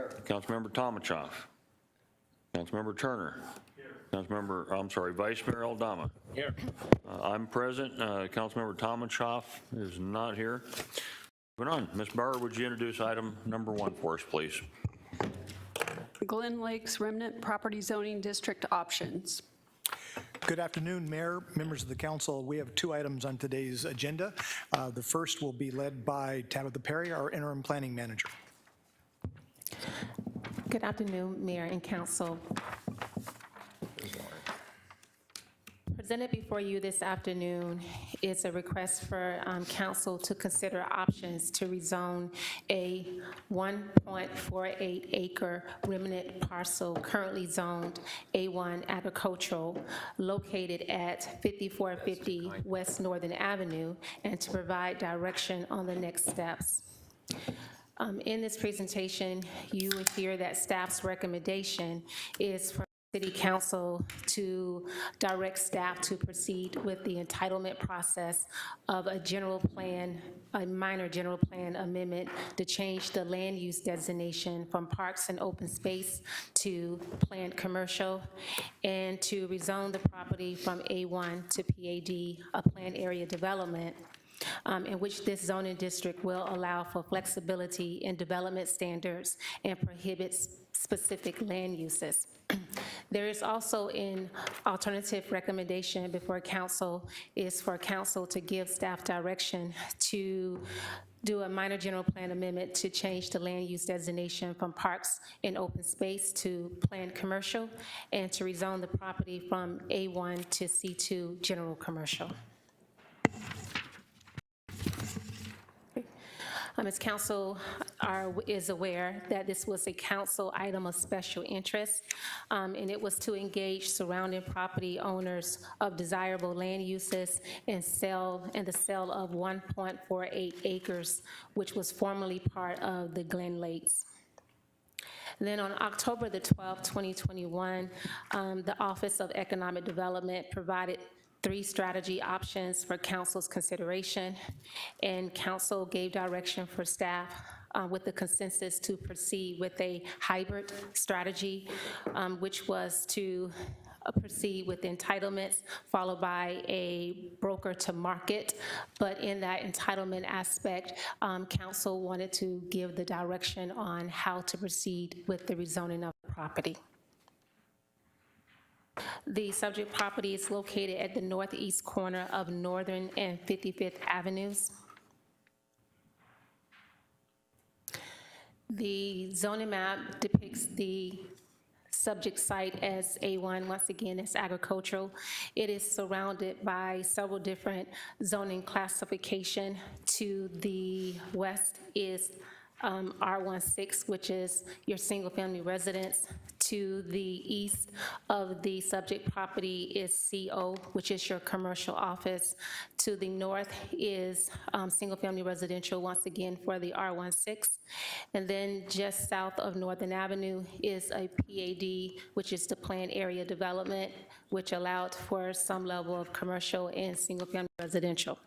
Here. Councilmember Tomachoff. Councilmember Turner. Here. Vice Mayor Aldama. Here. I'm present. Councilmember Tomachoff is not here. Moving on. Ms. Bauer, would you introduce item number 1 for us, please? Glen Lakes Remnant Property Zoning District options. Good afternoon, Mayor, members of the council. We have 2 items on today's agenda. The first will be led by Tabitha Perry, our interim planning manager. Good afternoon, Mayor and Council. Presented before you this afternoon is a request for Council to consider options to rezone a 1.48 acre remnant parcel currently zoned A1 agricultural located at 5450 West Northern Avenue, and to provide direction on the next steps. In this presentation, you will hear that staff's recommendation is for City Council to direct staff to proceed with the entitlement process of a minor general plan amendment to change the land use designation from parks and open space to planned commercial, and to rezone the property from A1 to PAD, a planned area development, in which this zoning district will allow for flexibility in development standards and prohibits specific land uses. There is also an alternative recommendation before council is for council to give staff direction to do a minor general plan amendment to change the land use designation from parks and open space to planned commercial, and to rezone the property from A1 to C2 general commercial. As council is aware that this was a council item of special interest, and it was to engage surrounding property owners of desirable land uses and the sale of 1.48 acres, which was formerly part of the Glen Lakes. Then on October the 12th, 2021, the Office of Economic Development provided 3 strategy options for council's consideration, and council gave direction for staff with the consensus to proceed with a hybrid strategy, which was to proceed with entitlements followed by a broker to market. But in that entitlement aspect, council wanted to give the direction on how to proceed with the rezoning of the property. The subject property is located at the northeast corner of Northern and 55th Avenues. The zoning map depicts the subject site as A1, once again, it's agricultural. It is surrounded by several different zoning classification. To the west is R16, which is your single-family residence. To the east of the subject property is CO, which is your commercial office. To the north is single-family residential, once again, for the R16. And then just south of Northern Avenue is a PAD, which is the planned area development, which allowed for some level of commercial and single-family residential.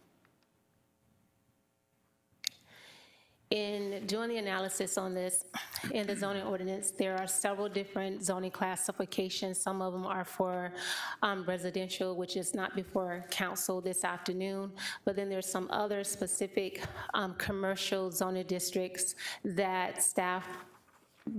In doing the analysis on this, in the zoning ordinance, there are several different zoning classifications. Some of them are for residential, which is not before council this afternoon, but then there's some other specific commercial zoning districts that staff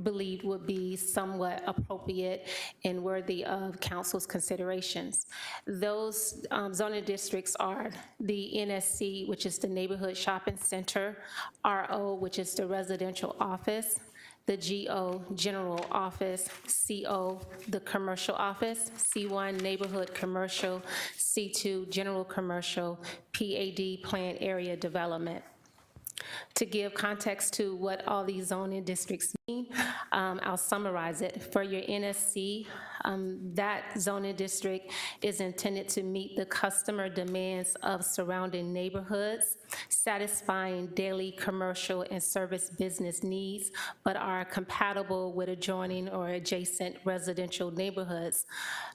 believed would be somewhat appropriate and worthy of council's considerations. Those zoning districts are the NSC, which is the neighborhood shopping center, RO, which is the residential office, the GO, general office, CO, the commercial office, C1, neighborhood commercial, C2, general commercial, PAD, planned area development. To give context to what all these zoning districts mean, I'll summarize it. For your NSC, that zoning district is intended to meet the customer demands of surrounding neighborhoods, satisfying daily commercial and service business needs, but are compatible with adjoining or adjacent residential neighborhoods.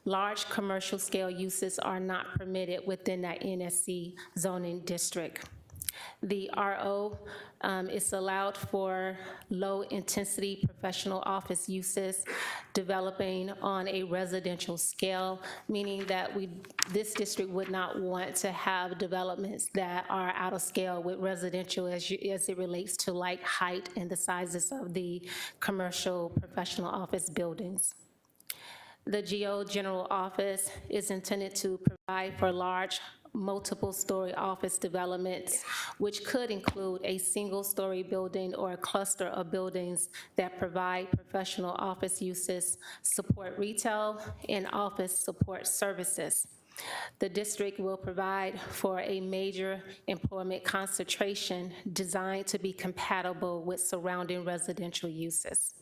Large commercial scale uses are not permitted within that NSC zoning district. The RO is allowed for low-intensity professional office uses developing on a residential scale, meaning that this district would not want to have developments that are out of scale with residential as it relates to like height and the sizes of the commercial professional office buildings. The GO General Office is intended to provide for large multiple-story office developments, which could include a single-story building or a cluster of buildings that provide professional office uses, support retail, and office support services. The district will provide for a major employment concentration designed to be compatible with surrounding residential uses.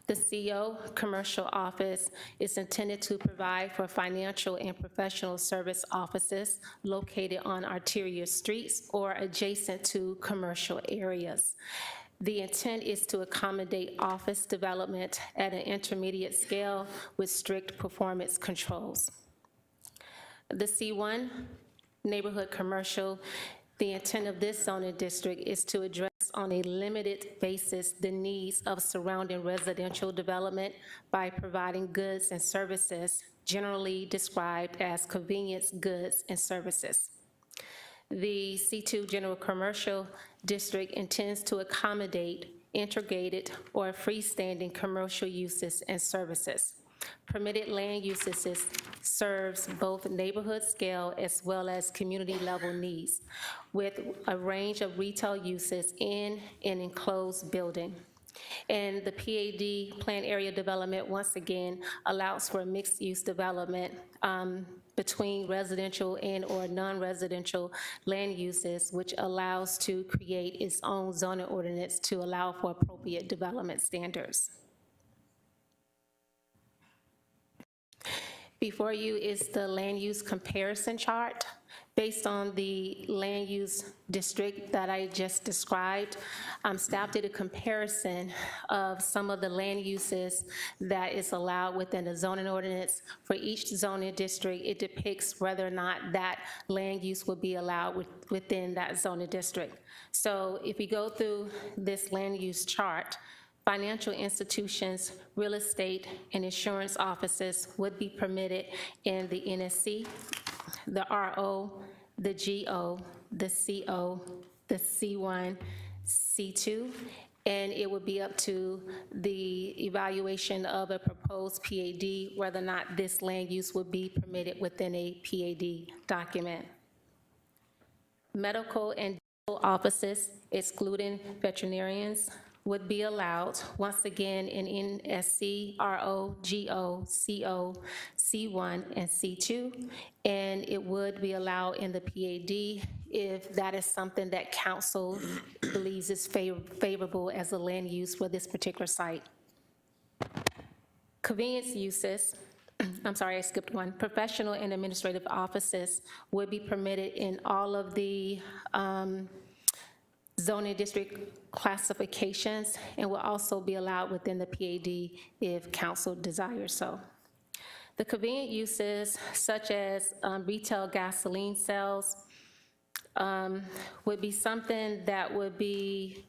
The CO Commercial Office is intended to provide for financial and professional service offices located on arterial streets or adjacent to commercial areas. The intent is to accommodate office development at an intermediate scale with strict performance controls. The C1 Neighborhood Commercial, the intent of this zoning district is to address on a limited basis the needs of surrounding residential development by providing goods and services generally described as convenience goods and services. The C2 General Commercial District intends to accommodate integrated or freestanding commercial uses and services. Permitted land uses serves both neighborhood scale as well as community level needs with a range of retail uses in an enclosed building. And the PAD, Planned Area Development, once again, allows for mixed use development between residential and or non-residential land uses, which allows to create its own zoning ordinance to allow for appropriate development standards. Before you is the land use comparison chart. Based on the land use district that I just described, staff did a comparison of some of the land uses that is allowed within the zoning ordinance. For each zoning district, it depicts whether or not that land use will be allowed within that zoning district. So if you go through this land use chart, financial institutions, real estate, and insurance offices would be permitted in the NSC, the RO, the GO, the CO, the C1, C2, and it would be up to the evaluation of a proposed PAD whether or not this land use would be permitted within a PAD document. Medical and dental offices, excluding veterinarians, would be allowed, once again, in NSC, RO, GO, CO, C1, and C2, and it would be allowed in the PAD if that is something that council believes is favorable as a land use for this particular site. Convenience uses, I'm sorry, I skipped one. Professional and administrative offices would be permitted in all of the zoning district classifications and will also be allowed within the PAD if council desires so. The convenient uses such as retail gasoline sales would be something that would be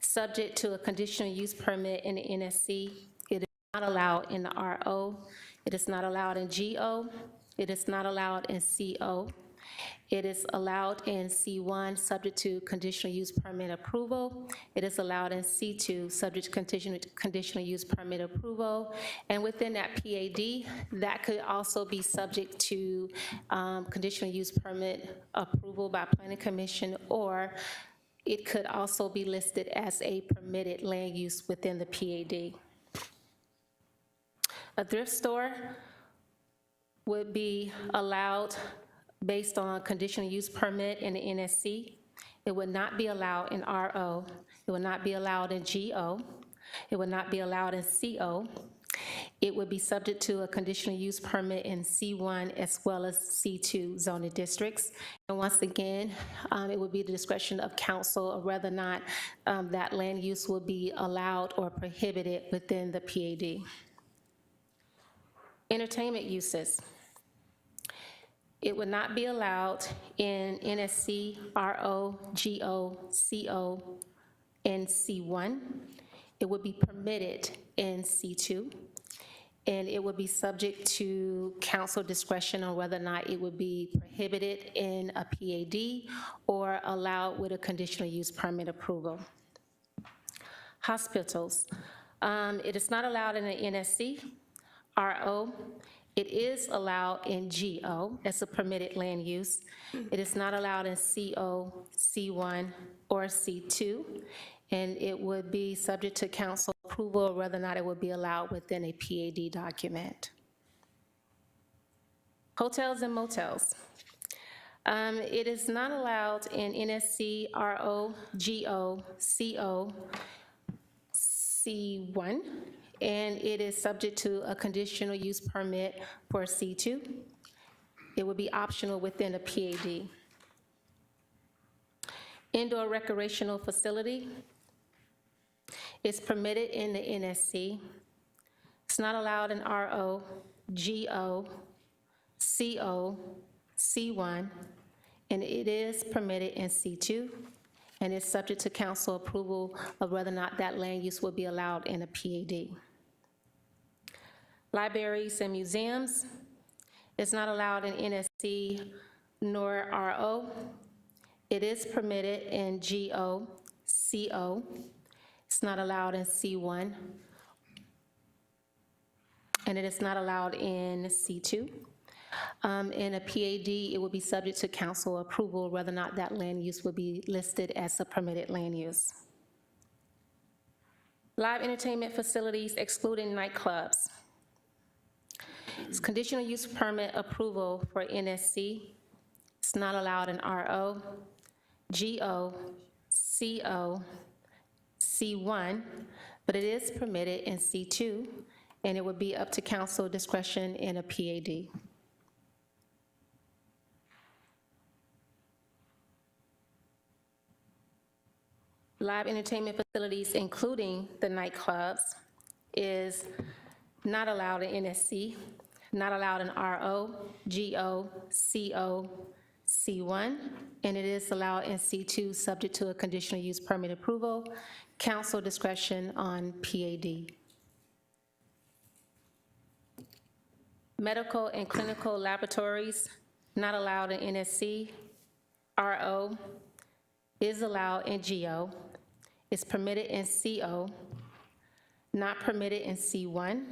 subject to a conditional use permit in the NSC. It is not allowed in the RO. It is not allowed in GO. It is not allowed in CO. It is allowed in C1, subject to conditional use permit approval. It is allowed in C2, subject to conditional use permit approval. And within that PAD, that could also be subject to conditional use permit approval by Planning Commission, or it could also be listed as a permitted land use within the PAD. A thrift store would be allowed based on conditional use permit in the NSC. It would not be allowed in RO. It would not be allowed in GO. It would not be allowed in CO. It would be subject to a conditional use permit in C1 as well as C2 zoning districts. And once again, it would be the discretion of council of whether or not that land use will be allowed or prohibited within the PAD. Entertainment uses. It would not be allowed in NSC, RO, GO, CO, and C1. It would be permitted in C2. And it would be subject to council discretion on whether or not it would be prohibited in a PAD or allowed with a conditional use permit approval. Hospitals. It is not allowed in an NSC, RO. It is allowed in GO as a permitted land use. It is not allowed in CO, C1, or C2. And it would be subject to council approval whether or not it would be allowed within a PAD document. Hotels and motels. It is not allowed in NSC, RO, GO, CO, C1, and it is subject to a conditional use permit for C2. It would be optional within a PAD. Indoor recreational facility. It's permitted in the NSC. It's not allowed in RO, GO, CO, C1, and it is permitted in C2, and it's subject to council approval of whether or not that land use will be allowed in a PAD. Libraries and museums. It's not allowed in NSC nor RO. It is permitted in GO, CO. It's not allowed in C1, and it is not allowed in C2. In a PAD, it will be subject to council approval whether or not that land use will be listed as a permitted land use. Live entertainment facilities excluding nightclubs. It's conditional use permit approval for NSC. It's not allowed in RO, GO, CO, C1, but it is permitted in C2, and it would be up to council discretion in a PAD. Live entertainment facilities, including the nightclubs, is not allowed in NSC, not allowed in RO, GO, CO, C1, and it is allowed in C2, subject to a conditional use permit approval, council discretion on PAD. Medical and clinical laboratories, not allowed in NSC, RO, is allowed in GO, is permitted in CO, not permitted in C1,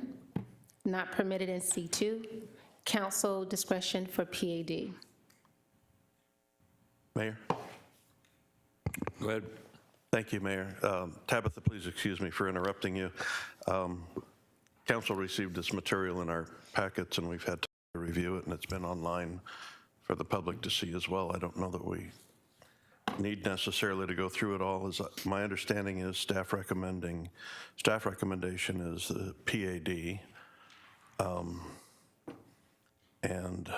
not permitted in C2, council discretion for PAD. Mayor? Go ahead. Thank you, Mayor. Tabitha, please excuse me for interrupting you. Council received this material in our packets, and we've had time to review it, and it's been online for the public to see as well. I don't know that we need necessarily to go through it all. As my understanding is, staff recommendation is the PAD, and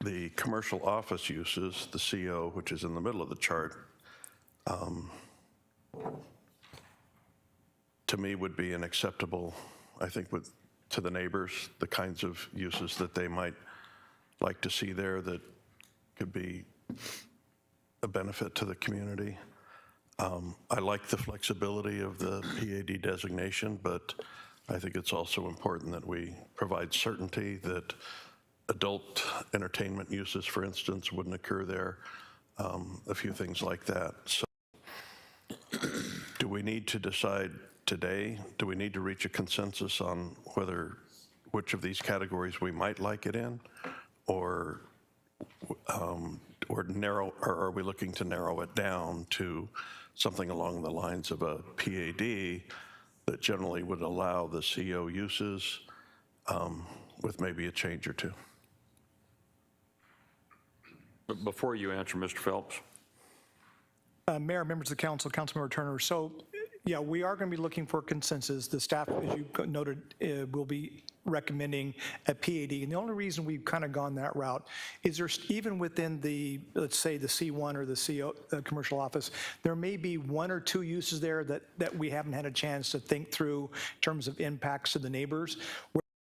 the commercial office uses, the CO, which is in the middle of the chart, to me would be an acceptable, I think, to the neighbors, the kinds of uses that they might like to see there that could be a benefit to the community. I like the flexibility of the PAD designation, but I think it's also important that we provide certainty that adult entertainment uses, for instance, wouldn't occur there, a few things like that. So do we need to decide today? Do we need to reach a consensus on which of these categories we might like it in, or are we looking to narrow it down to something along the lines of a PAD that generally would allow the CO uses with maybe a change or two? But before you answer, Mr. Phelps. Mayor, members of the council, Councilmember Turner. So, yeah, we are going to be looking for consensus. The staff, as you noted, will be recommending a PAD. And the only reason we've kind of gone that route is there's even within the, let's say, the C1 or the CO, commercial office, there may be one or two uses there that we haven't had a chance to think through in terms of impacts to the neighbors.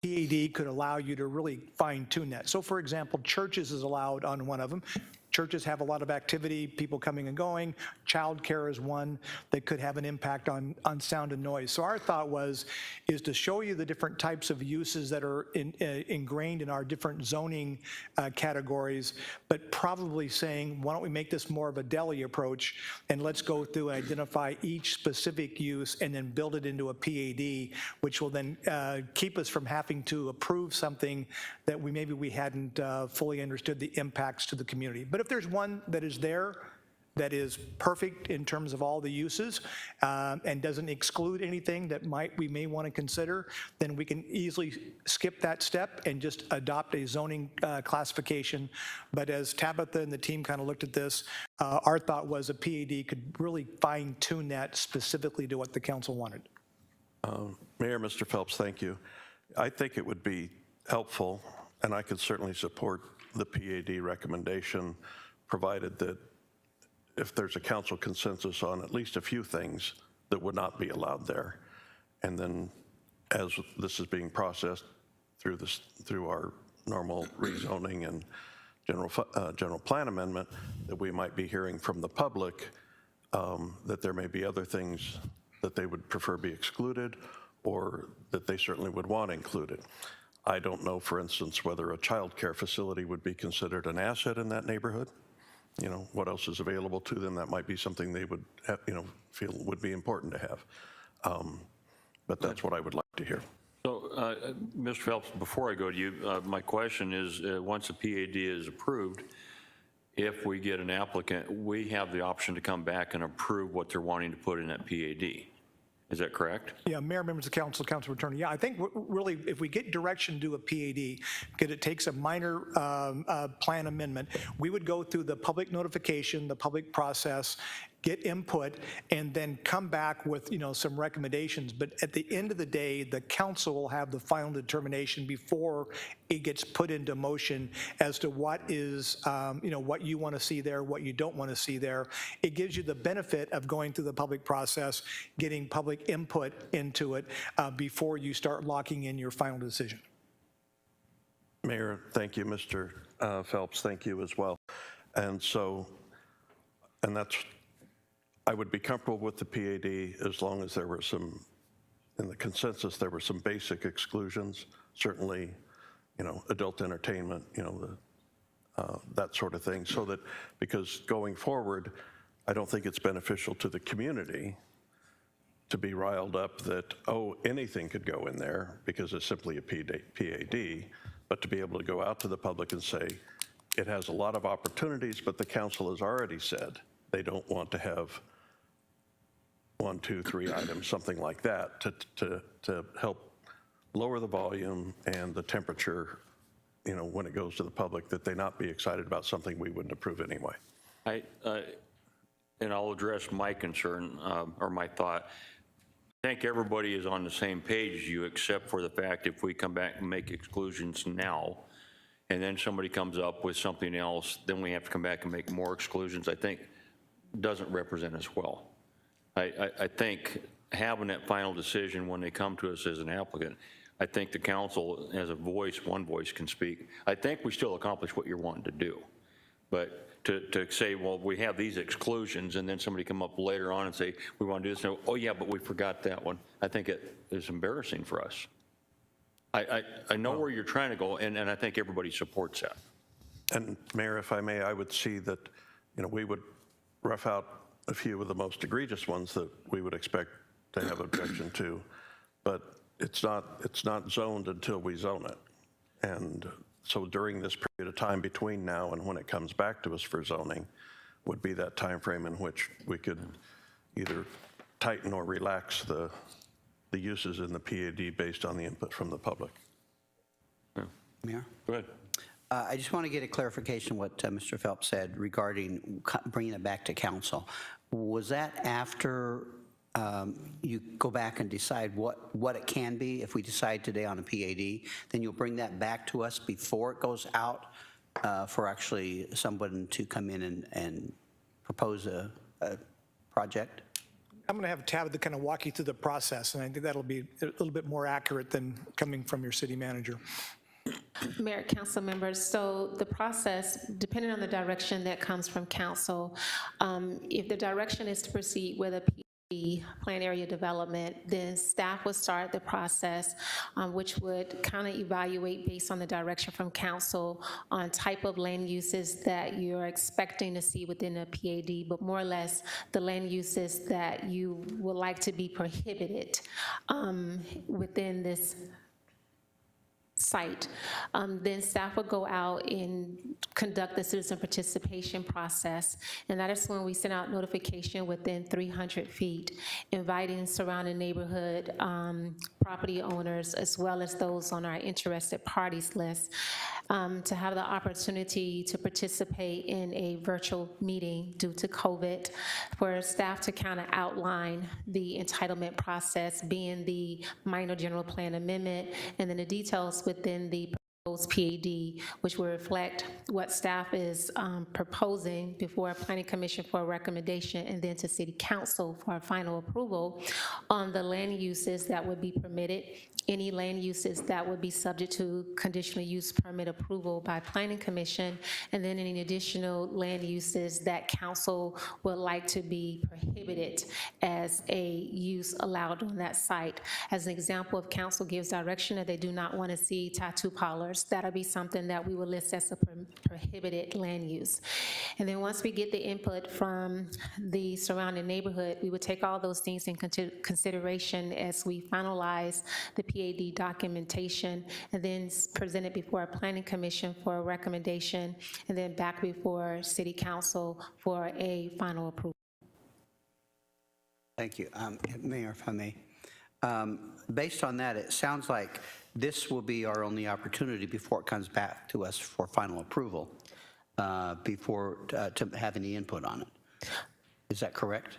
PAD could allow you to really fine tune that. So for example, churches is allowed on one of them. Churches have a lot of activity, people coming and going. Childcare is one that could have an impact on sound and noise. So our thought is to show you the different types of uses that are ingrained in our different zoning categories, but probably saying, why don't we make this more of a deli approach, and let's go through and identify each specific use and then build it into a PAD, which will then keep us from having to approve something that maybe we hadn't fully understood the impacts to the community. But if there's one that is there that is perfect in terms of all the uses and doesn't exclude anything that we may want to consider, then we can easily skip that step and just adopt a zoning classification. But as Tabitha and the team kind of looked at this, our thought was a PAD could really fine tune that specifically to what the council wanted. Mayor, Mr. Phelps, thank you. I think it would be helpful, and I could certainly support the PAD recommendation, provided that if there's a council consensus on at least a few things that would not be allowed there. And then as this is being processed through our normal rezoning and general plan amendment, that we might be hearing from the public that there may be other things that they would prefer be excluded or that they certainly would want included. I don't know, for instance, whether a child care facility would be considered an asset in that neighborhood. You know, what else is available to them? That might be something they would have, feel would be important to have. But that's what I would like to hear. So, Mr. Phelps, before I go to you, my question is, once a PAD is approved, if we get an applicant, we have the option to come back and approve what they're wanting to put in that PAD. Is that correct? Yeah, Mayor, members of council, council attorney. Yeah, I think really if we get direction to do a PAD, because it takes a minor plan amendment, we would go through the public notification, the public process, get input, and then come back with, some recommendations. But at the end of the day, the council will have the final determination before it gets put into motion as to what is, what you want to see there, what you don't want to see there. It gives you the benefit of going through the public process, getting public input into it before you start locking in your final decision. Mayor, thank you. Mr. Phelps, thank you as well. And that's, I would be comfortable with the PAD as long as there were some, in the consensus, there were some basic exclusions, certainly, adult entertainment, that sort of thing, so that, because going forward, I don't think it's beneficial to the community to be riled up that, anything could go in there because it's simply a PAD, but to be able to go out to the public and say, it has a lot of opportunities, but the council has already said they don't want to have 1, 2, 3 items, something like that, to help lower the volume and the temperature, when it goes to the public, that they not be excited about something we wouldn't approve anyway. And I'll address my concern or my thought. I think everybody is on the same page as you, except for the fact if we come back and make exclusions now, and then somebody comes up with something else, then we have to come back and make more exclusions, I think doesn't represent us well. I think having that final decision when they come to us as an applicant, I think the council as a voice, one voice can speak. I think we still accomplish what you're wanting to do. But to say, well, we have these exclusions, and then somebody come up later on and say, we want to do this, and, oh yeah, but we forgot that one. I think it is embarrassing for us. I know where you're trying to go, and I think everybody supports that. And Mayor, if I may, I would see that, we would rough out a few of the most egregious ones that we would expect to have objection to, but it's not zoned until we zone it. And so during this period of time between now and when it comes back to us for zoning would be that time frame in which we could either tighten or relax the uses in the PAD based on the input from the public. Mayor? Go ahead. I just want to get a clarification what Mr. Phelps said regarding bringing it back to council. Was that after you go back and decide what it can be? If we decide today on a PAD, then you'll bring that back to us before it goes out for actually someone to come in and propose a project? I'm going to have Tabitha kind of walk you through the process, and I think that'll be a little bit more accurate than coming from your city manager. Mayor, council members, so the process, depending on the direction that comes from council, if the direction is to proceed with a PUD, plan area development, then staff would start the process, which would kind of evaluate based on the direction from council on type of land uses that you're expecting to see within a PAD, but more or less the land uses that you would like to be prohibited within this site. Then staff would go out and conduct the citizen participation process, and that is when we send out notification within 300 feet, inviting surrounding neighborhood property owners, as well as those on our interested parties list, to have the opportunity to participate in a virtual meeting due to COVID, for staff to kind of outline the entitlement process, being the minor general plan amendment, and then the details within the proposed PAD, which will reflect what staff is proposing before a planning commission for a recommendation, and then to city council for a final approval on the land uses that would be permitted, any land uses that would be subject to conditional use permit approval by planning commission, and then any additional land uses that council would like to be prohibited as a use allowed on that site. As an example, if council gives direction that they do not want to see tattoo parlors, that'll be something that we will list as a prohibited land use. And then once we get the input from the surrounding neighborhood, we would take all those things in consideration as we finalize the PAD documentation, and then present it before a planning commission for a recommendation, and then back before city council for a final approval. Thank you. Mayor, if I may. Based on that, it sounds like this will be our only opportunity before it comes back to us for final approval, before to have any input on it. Is that correct?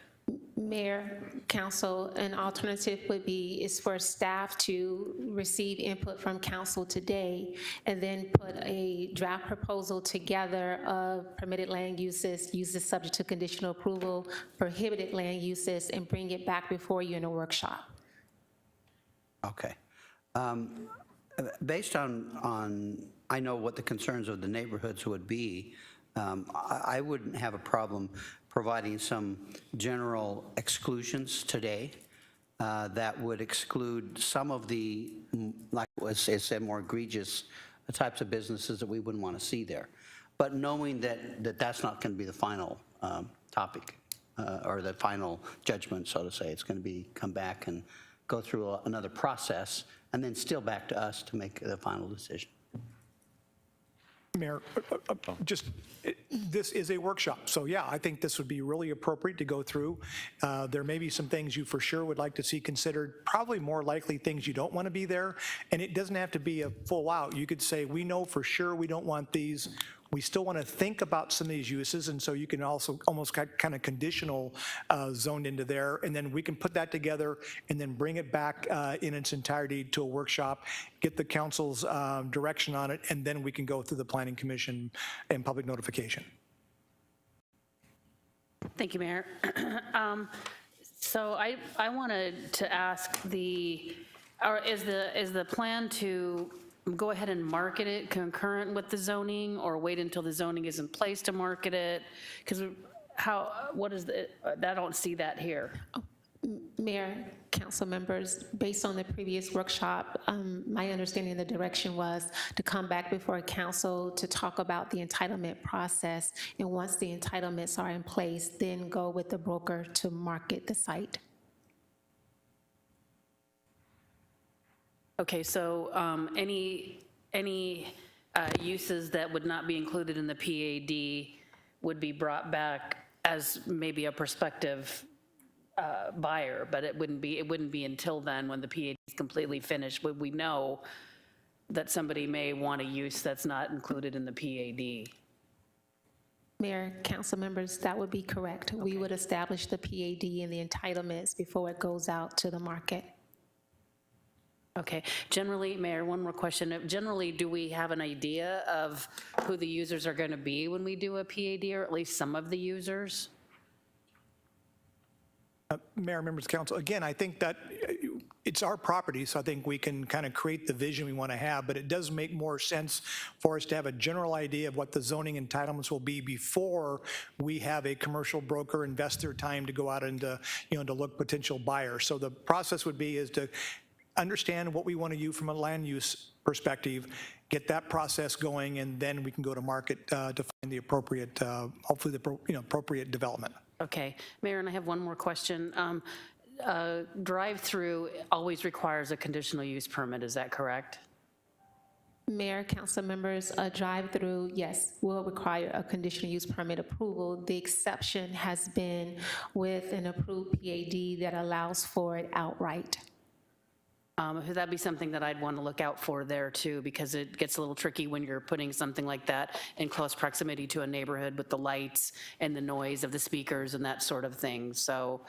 Mayor, council, an alternative would be is for staff to receive input from council today, and then put a draft proposal together of permitted land uses, uses subject to conditional approval, prohibited land uses, and bring it back before you in a workshop. Okay. Based on I know what the concerns of the neighborhoods would be, I wouldn't have a problem providing some general exclusions today that would exclude some of the, like was said, more egregious types of businesses that we wouldn't want to see there. But knowing that that's not going to be the final topic or the final judgment, so to say, it's going to be come back and go through another process, and then still back to us to make the final decision. Mayor, this is a workshop, so yeah, I think this would be really appropriate to go through. There may be some things you for sure would like to see considered, probably more likely things you don't want to be there, and it doesn't have to be a full out. You could say, we know for sure we don't want these. We still want to think about some of these uses, and so you can also almost kind of conditional zoned into there, and then we can put that together and then bring it back in its entirety to a workshop, get the council's direction on it, and then we can go through the planning commission and public notification. Thank you, Mayor. So I wanted to ask is the plan to go ahead and market it concurrent with the zoning, or wait until the zoning is in place to market it? Because what is I don't see that here. Mayor, council members, based on the previous workshop, my understanding of the direction was to come back before council to talk about the entitlement process, and once the entitlements are in place, then go with the broker to market the site. Okay, so any uses that would not be included in the PAD would be brought back as maybe a prospective buyer, but it wouldn't be until then, when the PAD is completely finished, would we know that somebody may want a use that's not included in the PAD? Mayor, council members, that would be correct. Okay. We would establish the PAD and the entitlements before it goes out to the market. Okay. Generally, Mayor, one more question. Generally, do we have an idea of who the users are going to be when we do a PAD, or at least some of the users? Mayor, members of council, again, I think that it's our property, so I think we can kind of create the vision we want to have, but it does make more sense for us to have a general idea of what the zoning entitlements will be before we have a commercial broker invest their time to go out and, to look potential buyers. So the process would be is to understand what we want to use from a land use perspective, get that process going, and then we can go to market to find the appropriate, hopefully the appropriate development. Okay, Mayor, and I have one more question. Drive-through always requires a conditional use permit, is that correct? Mayor, council members, a drive-through, yes, will require a conditional use permit approval. The exception has been with an approved PAD that allows for it outright. Would that be something that I'd want to look out for there too, because it gets a little tricky when you're putting something like that in close proximity to a neighborhood with the lights and the noise of the speakers and that sort of thing. So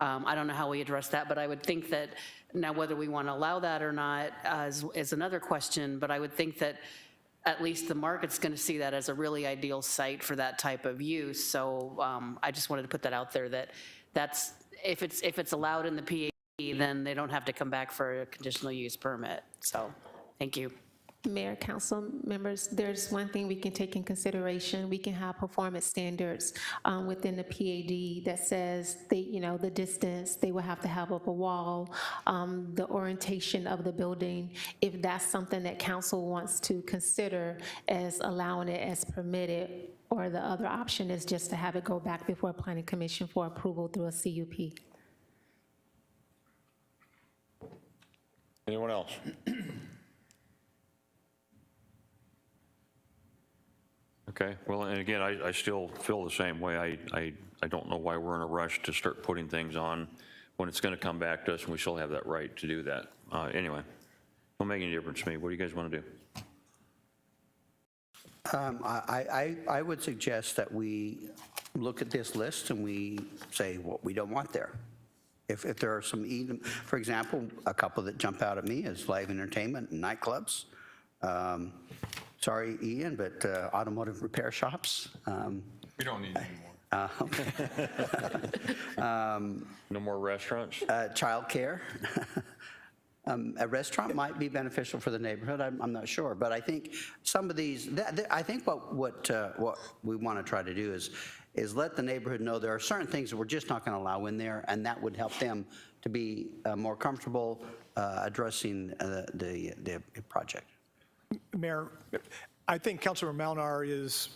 I don't know how we address that, but I would think that now whether we want to allow that or not is another question, but I would think that at least the market's going to see that as a really ideal site for that type of use. So I just wanted to put that out there that that's, if it's allowed in the PA, then they don't have to come back for a conditional use permit. So, thank you. Mayor, council members, there's one thing we can take in consideration. We can have performance standards within the PAD that says the distance, they will have to have up a wall, the orientation of the building. If that's something that council wants to consider as allowing it as permitted, or the other option is just to have it go back before Planning Commission for approval through a CUP. Anyone else? Okay, well, and again, I still feel the same way. I don't know why we're in a rush to start putting things on when it's going to come back to us and we still have that right to do that. Anyway, don't make any difference to me. What do you guys want to do? I would suggest that we look at this list and we say what we don't want there. If there are some, for example, a couple that jump out at me is live entertainment and nightclubs. Sorry, Ian, but automotive repair shops. We don't need any more. No more restaurants? Childcare. A restaurant might be beneficial for the neighborhood. I'm not sure, but I think some of these. I think what we want to try to do is let the neighborhood know there are certain things that we're just not going to allow in there, and that would help them to be more comfortable addressing the project. Mayor, I think Councilor Malnar is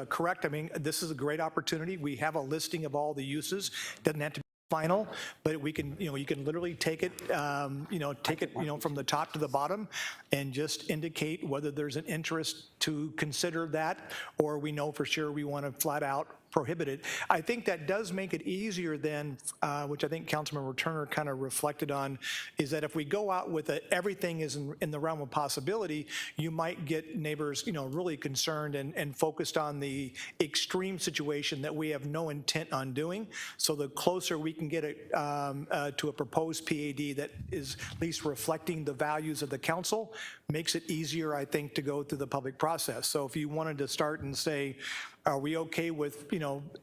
correct. I mean, this is a great opportunity. We have a listing of all the uses. Doesn't have to be final, but we can, you can literally take it, from the top to the bottom and just indicate whether there's an interest to consider that, or we know for sure we want to flat out prohibit it. I think that does make it easier then, which I think Councilmember Turner kind of reflected on, is that if we go out with everything is in the realm of possibility, you might get neighbors, really concerned and focused on the extreme situation that we have no intent on doing. So the closer we can get it to a proposed PAD that is at least reflecting the values of the council, makes it easier, I think, to go through the public process. So if you wanted to start and say, are we okay with,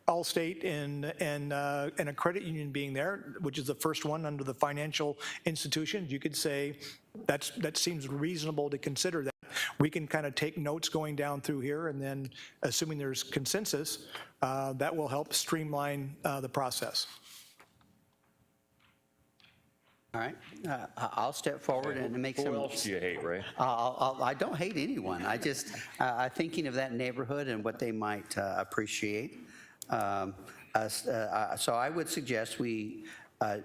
Allstate and a credit union being there, which is the first one under the financial institutions, you could say that seems reasonable to consider that. We can kind of take notes going down through here, and then assuming there's consensus, that will help streamline the process. All right, I'll step forward and make some. Who else do you hate, Ray? I don't hate anyone. I just thinking of that neighborhood and what they might appreciate. So I would suggest we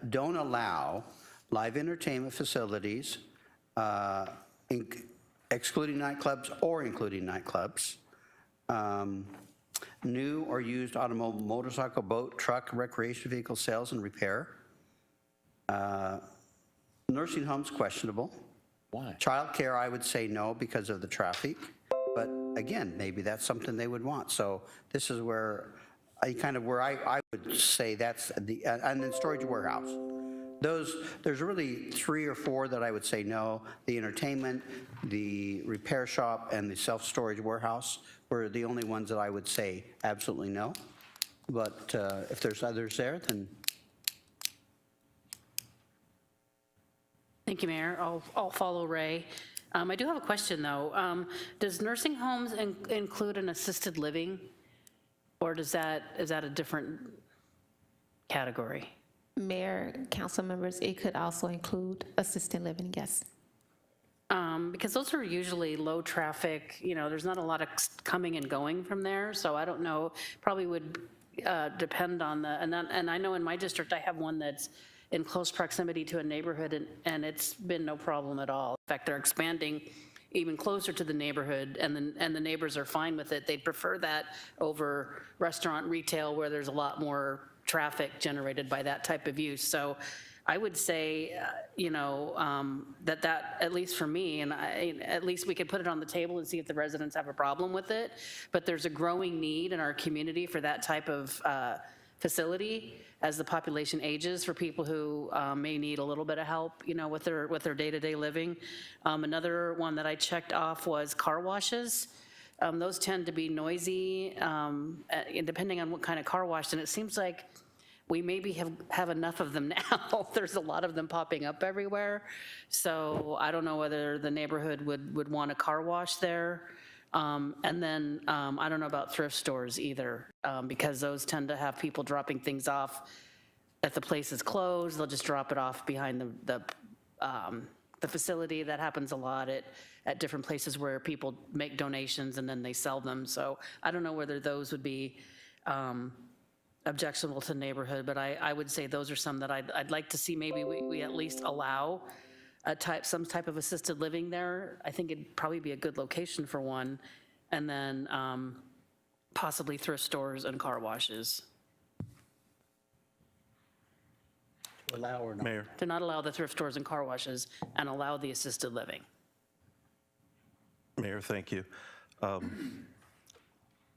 don't allow live entertainment facilities, excluding nightclubs or including nightclubs, new or used automobile, motorcycle, boat, truck, recreation vehicle sales and repair. Nursing homes, questionable. Why? Child care, I would say no because of the traffic. But again, maybe that's something they would want. So this is where I would say that's the, and then storage warehouse. There's really 3 or 4 that I would say no. The entertainment, the repair shop, and the self-storage warehouse were the only ones that I would say absolutely no. But if there's others there, then Thank you, Mayor. I'll follow Ray. I do have a question, though. Does nursing homes include an assisted living? Or is that a different category? Mayor, council members, it could also include assisted living, yes. Because those are usually low traffic, there's not a lot of coming and going from there, so I don't know, probably would depend on and I know in my district I have one that's in close proximity to a neighborhood and it's been no problem at all. In fact, they're expanding even closer to the neighborhood and the neighbors are fine with it. They'd prefer that over restaurant retail where there's a lot more traffic generated by that type of use. So I would say, that at least for me, and at least we could put it on the table and see if the residents have a problem with it. But there's a growing need in our community for that type of facility as the population ages for people who may need a little bit of help, with their day-to-day living. Another one that I checked off was car washes. Those tend to be noisy, depending on what kind of car wash. And it seems like we maybe have enough of them now. There's a lot of them popping up everywhere. So I don't know whether the neighborhood would want a car wash there. And then I don't know about thrift stores either, because those tend to have people dropping things off at the place is closed. They'll just drop it off behind the facility. That happens a lot at different places where people make donations and then they sell them. So I don't know whether those would be objectionable to neighborhood, but I would say those are some that I'd like to see. Maybe we at least allow some type of assisted living there. I think it'd probably be a good location for one, and then possibly thrift stores and car washes. To allow or not? Mayor. To not allow the thrift stores and car washes and allow the assisted living. Mayor, thank you.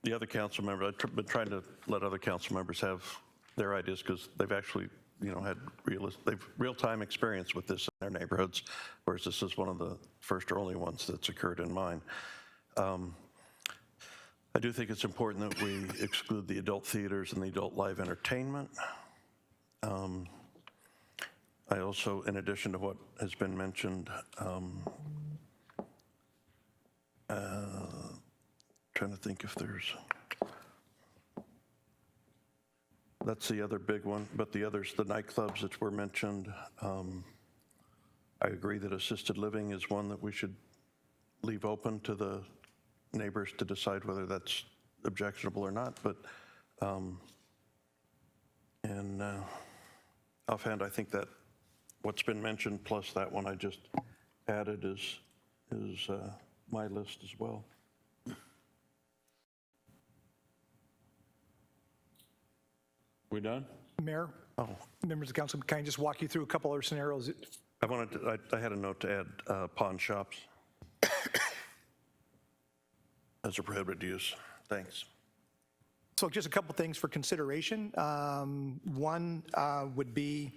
The other council member, I've been trying to let other council members have their ideas because they've actually, had real-time experience with this in their neighborhoods, whereas this is one of the first or only ones that's occurred in mine. I do think it's important that we exclude the adult theaters and the adult live entertainment. I also, in addition to what has been mentioned, trying to think if there's, that's the other big one, but the others, the nightclubs that were mentioned, I agree that assisted living is one that we should leave open to the neighbors to decide whether that's objectionable or not, but, offhand, I think that what's been mentioned plus that one I just added is my list as well. We done? Mayor, members of the council, can I just walk you through a couple other scenarios? I had a note to add pawn shops as a prohibited use. Thanks. So just a couple things for consideration. One would be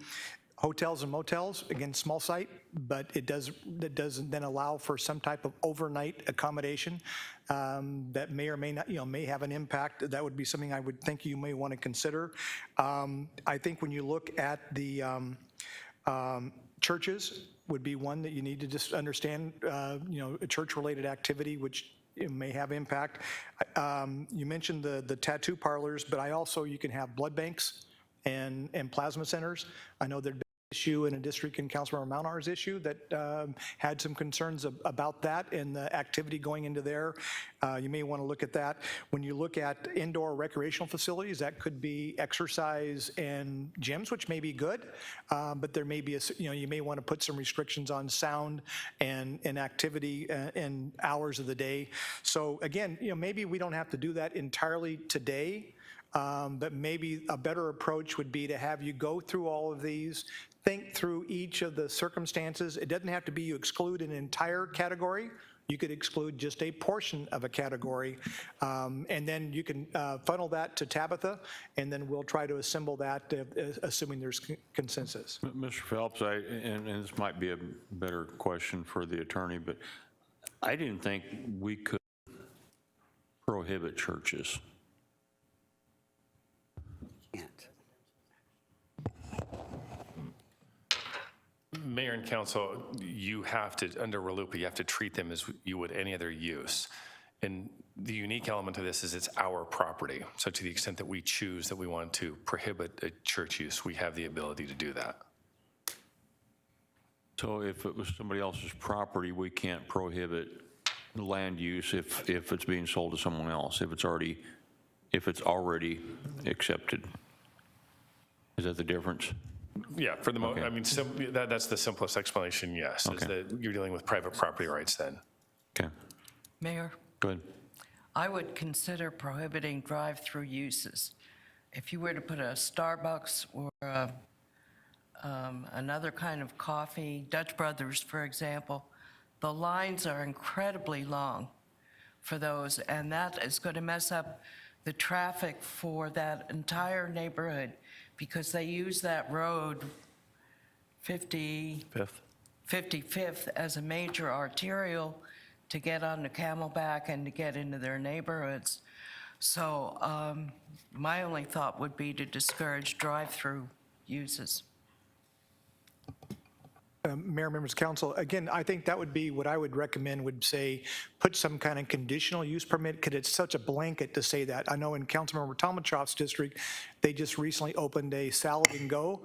hotels and motels, again, small site, but that doesn't then allow for some type of overnight accommodation that may or may not, may have an impact. That would be something I would think you may want to consider. I think when you look at the churches would be one that you need to just understand, a church-related activity, which it may have impact. You mentioned the tattoo parlors, but you can have blood banks and plasma centers. I know there'd been an issue in a district in Councilmember Mountar's issue that had some concerns about that and the activity going into there. You may want to look at that. When you look at indoor recreational facilities, that could be exercise and gyms, which may be good, but there may be you may want to put some restrictions on sound and activity and hours of the day. So again, maybe we don't have to do that entirely today. But maybe a better approach would be to have you go through all of these, think through each of the circumstances. It doesn't have to be you exclude an entire category. You could exclude just a portion of a category, and then you can funnel that to Tabitha, and then we'll try to assemble that, assuming there's consensus. Mr. Phelps, and this might be a better question for the attorney, but I didn't think we could prohibit churches. mayor and council, you have to, under RLUIPA, you have to treat them as you would any other use. And the unique element of this is it's our property. So to the extent that we choose that we want to prohibit a church use, we have the ability to do that. So if it was somebody else's property, we can't prohibit the land use if it's being sold to someone else, if it's already accepted. Is that the difference? Yeah, for the Okay. I mean, that's the simplest explanation, yes, is Okay. that you're dealing with private property rights then. Okay, Mayor, go ahead. I would consider prohibiting drive-through uses. If you were to put a Starbucks or another kind of coffee, Dutch Brothers, for example, the lines are incredibly long for those, and that is going to mess up the traffic for that entire neighborhood because they use that road 55th as a major arterial to get on the Camelback and to get into their neighborhoods. So my only thought would be to discourage drive-through uses. Mayor, members of council, again, I think that would be what I would recommend, would say, put some kind of conditional use permit, because it's such a blanket to say that. I know in Councilmember Tomachoff's district, they just recently opened a Salad and Go,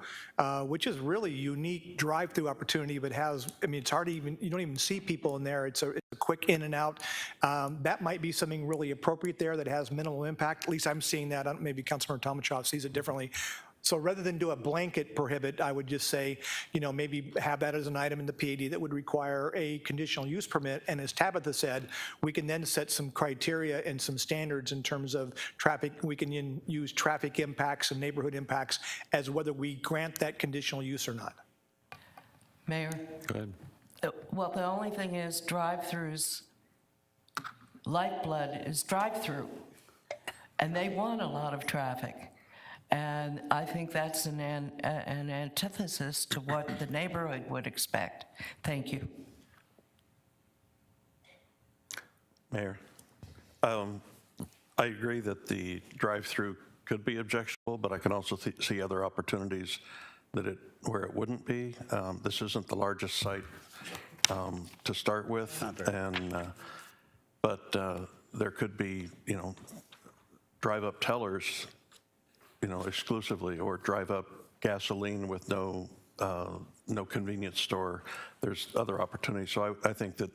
which is really unique drive-through opportunity, but has, I mean, it's hard to even, you don't even see people in there. It's a quick in and out. That might be something really appropriate there that has minimal impact. At least I'm seeing that. Maybe Councilmember Tomachoff sees it differently. So rather than do a blanket prohibit, I would just say, maybe have that as an item in the PAD that would require a conditional use permit. And as Tabitha said, we can then set some criteria and some standards in terms of traffic. We can use traffic impacts and neighborhood impacts as whether we grant that conditional use or not. Mayor? Go ahead. Well, the only thing is drive-throughs, lifeblood is drive-through, and they want a lot of traffic. And I think that's an antithesis to what the neighborhood would expect. Thank you. Mayor, I agree that the drive-through could be objectionable, but I can also see other opportunities where it wouldn't be. This isn't the largest site to start with, but there could be, drive-up tellers, exclusively, or drive-up gasoline with no convenience store. There's other opportunities. So I think that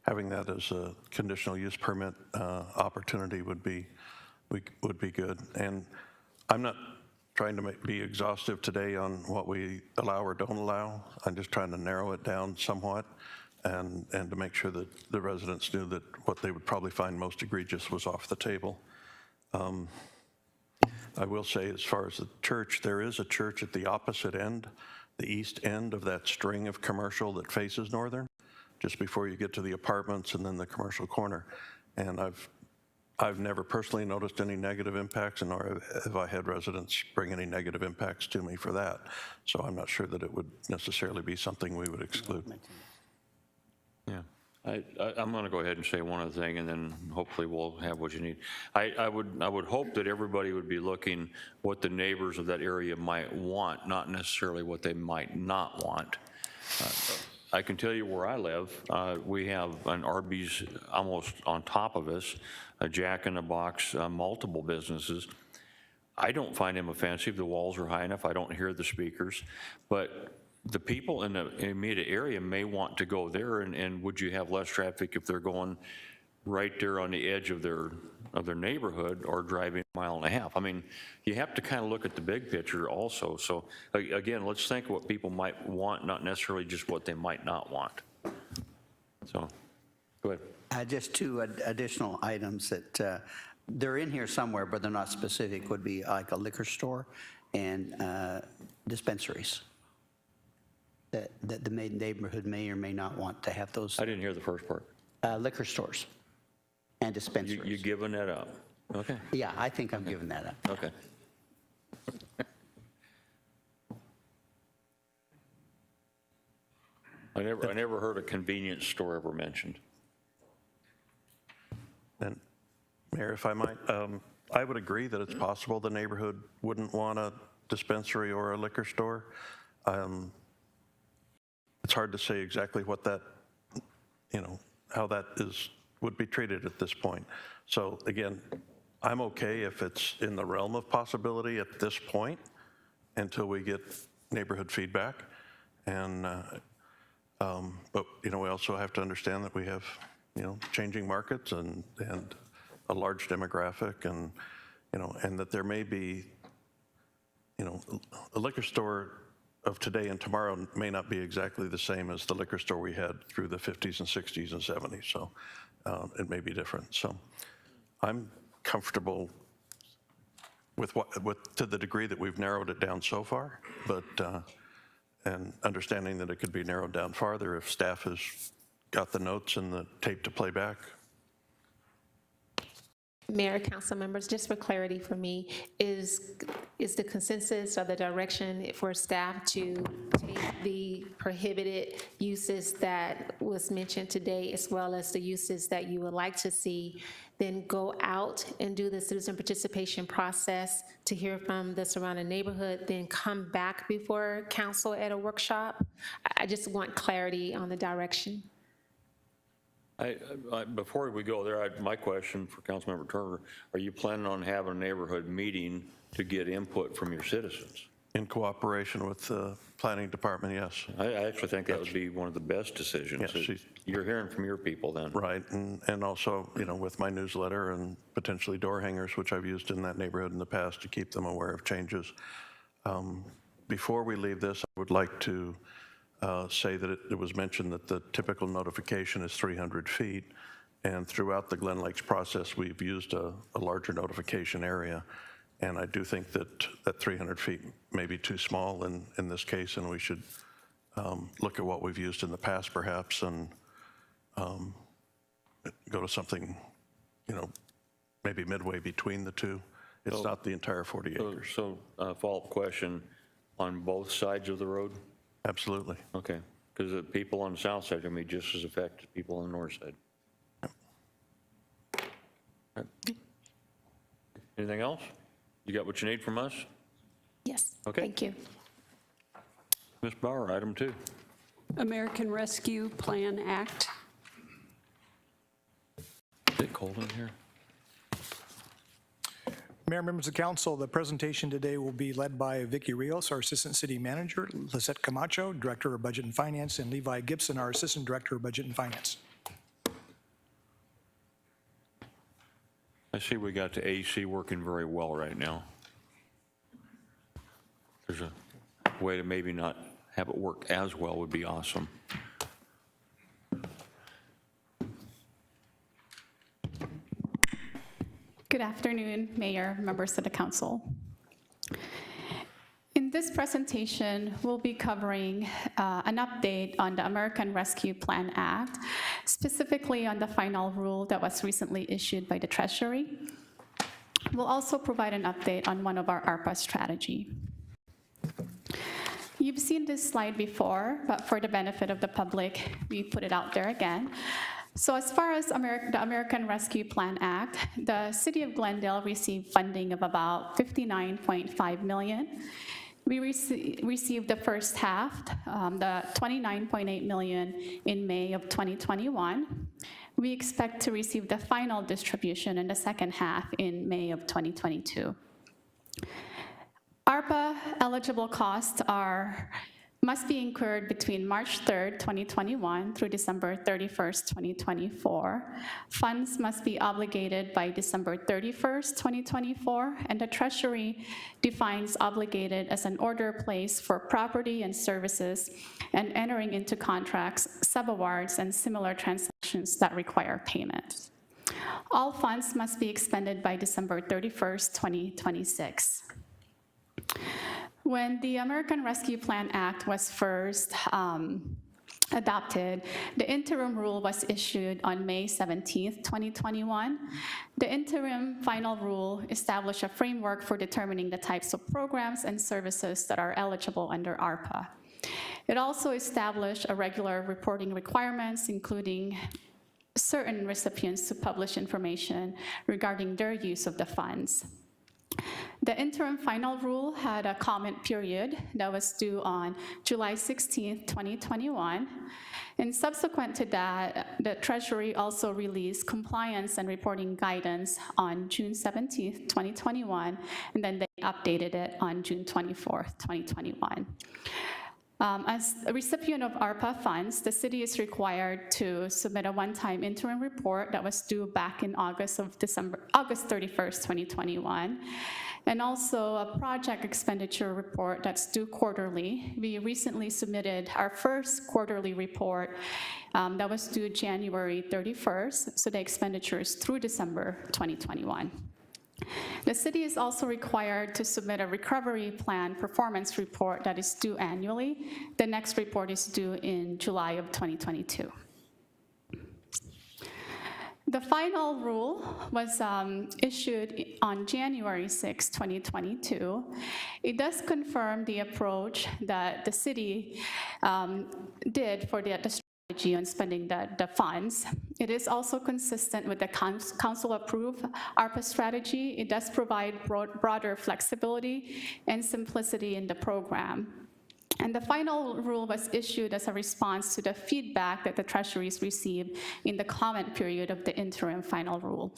having that as a conditional use permit opportunity would be good. And I'm not trying to be exhaustive today on what we allow or don't allow. I'm just trying to narrow it down somewhat and to make sure that the residents knew that what they would probably find most egregious was off the table. I will say, as far as the church, there is a church at the opposite end, the east end of that string of commercial that faces Northern, just before you get to the apartments and then the commercial corner. And I've never personally noticed any negative impacts, and nor have I had residents bring any negative impacts to me for that. So I'm not sure that it would necessarily be something we would exclude. Yeah. I'm going to go ahead and say one other thing, and then hopefully we'll have what you need. I would hope that everybody would be looking what the neighbors of that area might want, not necessarily what they might not want. I can tell you where I live, we have an Arby's almost on top of us, a Jack in the Box, multiple businesses. I don't find them offensive. The walls are high enough. I don't hear the speakers, but the people in the immediate area may want to go there, and would you have less traffic if they're going right there on the edge of their neighborhood or driving a mile and a half? I mean, you have to kind of look at the big picture also. So again, let's think what people might want, not necessarily just what they might not want. So, go ahead. Just two additional items that they're in here somewhere, but they're not specific, would be like a liquor store and dispensaries. That the neighborhood may or may not want to have those. I didn't hear the first part. Liquor stores and dispensaries. You giving that up? Okay. Yeah, I think I'm giving that up. Okay. I never heard a convenience store ever mentioned. And Mayor, if I might, I would agree that it's possible the neighborhood wouldn't want a dispensary or a liquor store. it's hard to say exactly what that, how that would be treated at this point. So again, I'm okay if it's in the realm of possibility at this point until we get neighborhood feedback. And, but, we also have to understand that we have, changing markets and a large demographic and, and that there may be, a liquor store of today and tomorrow may not be exactly the same as the liquor store we had through the 50s and 60s and 70s. So it may be different. So I'm comfortable with to the degree that we've narrowed it down so far, but and understanding that it could be narrowed down farther if staff has got the notes and the tape to play back. Mayor, council members, just for clarity for me, is the consensus or the direction for staff to take the prohibited uses that was mentioned today, as well as the uses that you would like to see, then go out and do the citizen participation process to hear from the surrounding neighborhood, then come back before council at a workshop? I just want clarity on the direction. Before we go there, my question for Councilmember Turner, are you planning on having a neighborhood meeting to get input from your citizens? In cooperation with the planning department, yes. I actually think that would be one of the best decisions. Yes, You're hearing from your people then. Right, and also, with my newsletter and potentially door hangers, which I've used in that neighborhood in the past to keep them aware of changes. Before we leave this, I would like to say that it was mentioned that the typical notification is 300 feet, and throughout the Glen Lakes process, we've used a larger notification area, and I do think that 300 feet may be too small in this case, and we should look at what we've used in the past perhaps and go to something, maybe midway between the two. It's not the entire 40 acres. So follow-up question, on both sides of the road? Absolutely. Okay, because the people on the south side are going to be just as affected as people on the north side. Right. Anything else? You got what you need from us? Yes. Okay. Thank you. Ms. Bauer, item 2. American Rescue Plan Act. Is it cold in here? Mayor, members of council, the presentation today will be led by Vicky Rios, our Assistant City Manager, Lisette Camacho, Director of Budget and Finance, and Levi Gibson, our Assistant Director of Budget and Finance. I see we got the AC working very well right now. There's a way to maybe not have it work as well would be awesome. Good afternoon, Mayor, members of the council. In this presentation, we'll be covering an update on the American Rescue Plan Act, specifically on the final rule that was recently issued by the Treasury. We'll also provide an update on one of our ARPA strategy. You've seen this slide before, but for the benefit of the public, we put it out there again. So as far as the American Rescue Plan Act, the City of Glendale received funding of about $59.5 million. We received the first half, the $29.8 million in May of 2021. We expect to receive the final distribution in the second half in May of 2022. ARPA eligible costs must be incurred between March 3rd, 2021 through December 31st, 2024. Funds must be obligated by December 31st, 2024, and the Treasury defines obligated as an order placed for property and services and entering into contracts, subawards, and similar transactions that require payment. All funds must be expended by December 31st, 2026. When the American Rescue Plan Act was first adopted, the interim rule was issued on May 17th, 2021. The interim final rule established a framework for determining the types of programs and services that are eligible under ARPA. It also established a regular reporting requirements, including certain recipients to publish information regarding their use of the funds. The interim final rule had a comment period that was due on July 16th, 2021. And subsequent to that, the Treasury also released compliance and reporting guidance on June 17th, 2021, and then they updated it on June 24th, 2021. As a recipient of ARPA funds, the city is required to submit a one-time interim report that was due back in August 31st, 2021, and also a project expenditure report that's due quarterly. We recently submitted our first quarterly report that was due January 31st, so the expenditures through December 2021. The city is also required to submit a recovery plan performance report that is due annually. The next report is due in July of 2022. The final rule was issued on January 6, 2022. It does confirm the approach that the city did for the strategy on spending the funds. It is also consistent with the council-approved ARPA strategy. It does provide broader flexibility and simplicity in the program. And the final rule was issued as a response to the feedback that the Treasuries received in the comment period of the interim final rule.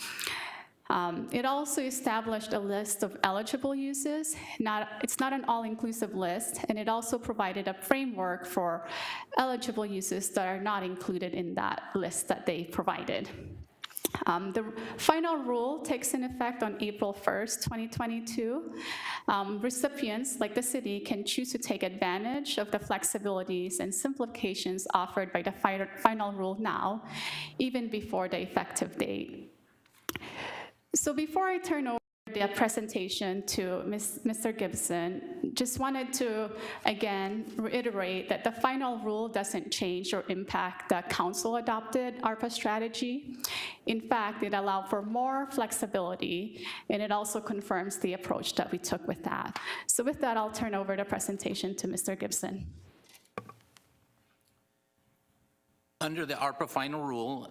It also established a list of eligible uses. It's not an all-inclusive list, and it also provided a framework for eligible uses that are not included in that list that they provided. The final rule takes in effect on April 1st, 2022. Recipients, like the city, can choose to take advantage of the flexibilities and simplifications offered by the final rule now, even before the effective date. So before I turn over the presentation to Mr. Gibson, just wanted to, again, reiterate that the final rule doesn't change or impact the council-adopted ARPA strategy. In fact, it allowed for more flexibility, and it also confirms the approach that we took with that. So with that, I'll turn over the presentation to Mr. Gibson. Under the ARPA final rule,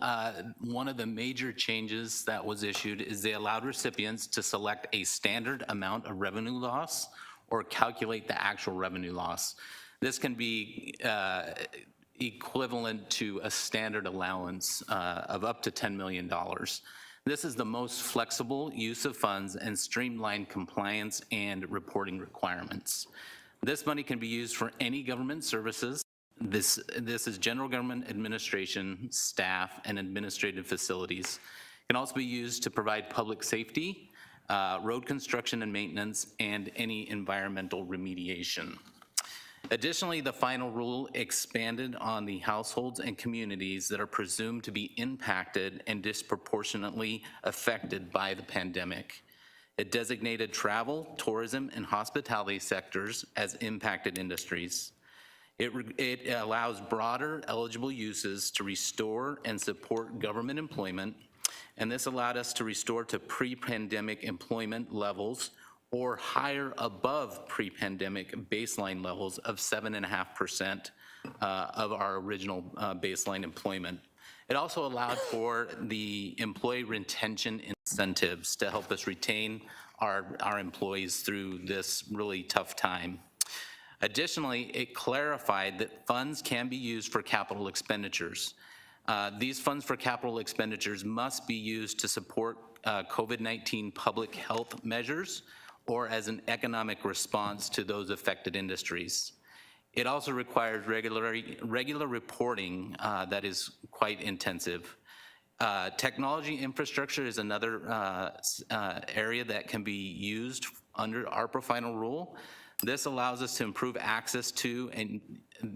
one of the major changes that was issued is they allowed recipients to select a standard amount of revenue loss or calculate the actual revenue loss. This can be equivalent to a standard allowance of up to $10 million. This is the most flexible use of funds and streamlined compliance and reporting requirements. This money can be used for any government services. This is general government administration, staff, and administrative facilities. It can also be used to provide public safety, road construction and maintenance, and any environmental remediation. Additionally, the final rule expanded on the households and communities that are presumed to be impacted and disproportionately affected by the pandemic. It designated travel, tourism, and hospitality sectors as impacted industries. It allows broader eligible uses to restore and support government employment, and this allowed us to restore to pre-pandemic employment levels or higher above pre-pandemic baseline levels of 7.5% of our original baseline employment. It also allowed for the employee retention incentives to help us retain our employees through this really tough time. Additionally, it clarified that funds can be used for capital expenditures. These funds for capital expenditures must be used to support COVID-19 public health measures or as an economic response to those affected industries. It also requires regular reporting that is quite intensive. Technology infrastructure is another area that can be used under ARPA final rule. This allows us to improve access to and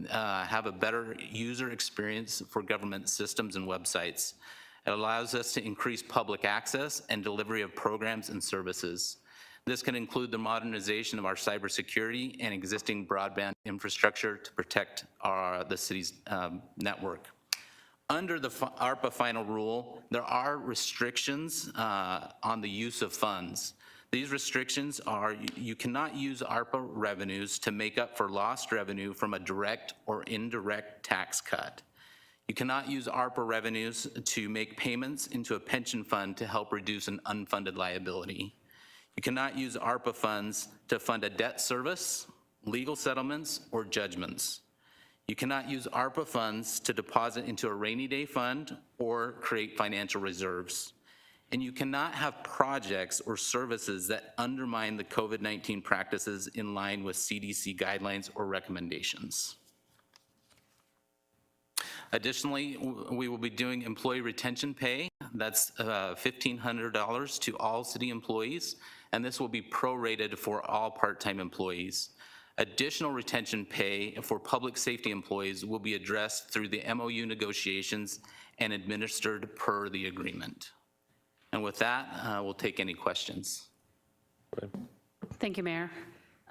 have a better user experience for government systems and websites. It allows us to increase public access and delivery of programs and services. This can include the modernization of our cybersecurity and existing broadband infrastructure to protect the city's network. Under the ARPA final rule, there are restrictions on the use of funds. These restrictions are you cannot use ARPA revenues to make up for lost revenue from a direct or indirect tax cut. You cannot use ARPA revenues to make payments into a pension fund to help reduce an unfunded liability. You cannot use ARPA funds to fund a debt service, legal settlements, or judgments. You cannot use ARPA funds to deposit into a rainy day fund or create financial reserves. And you cannot have projects or services that undermine the COVID-19 practices in line with CDC guidelines or recommendations. Additionally, we will be doing employee retention pay. That's $1,500 to all city employees, and this will be prorated for all part-time employees. Additional retention pay for public safety employees will be addressed through the MOU negotiations and administered per the agreement. And with that, we'll take any questions. Thank you, Mayor.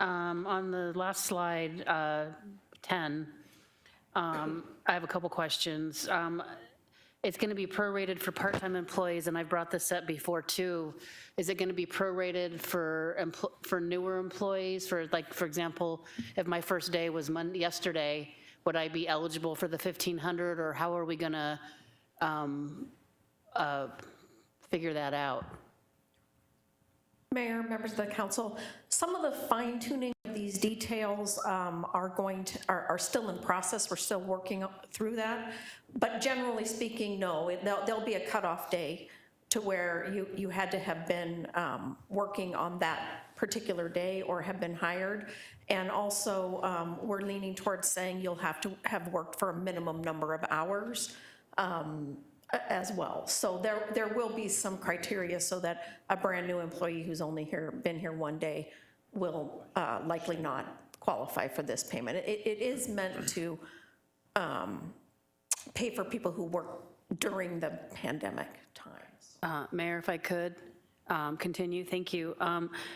On the last slide, 10, I have a couple questions. It's going to be prorated for part-time employees, and I've brought this up before too. Is it going to be prorated for newer employees? For example, if my first day was yesterday, would I be eligible for the $1,500, or how are we going to figure that out? Mayor, members of the council, some of the fine tuning of these details are still in process. We're still working through that. But generally speaking, no, there'll be a cutoff day to where you had to have been working on that particular day or have been hired. And also, we're leaning towards saying you'll have to have worked for a minimum number of hours as well. So there will be some criteria so that a brand new employee who's only been here one day will likely not qualify for this payment. It is meant to pay for people who work during the pandemic times. Mayor, if I could continue, thank you.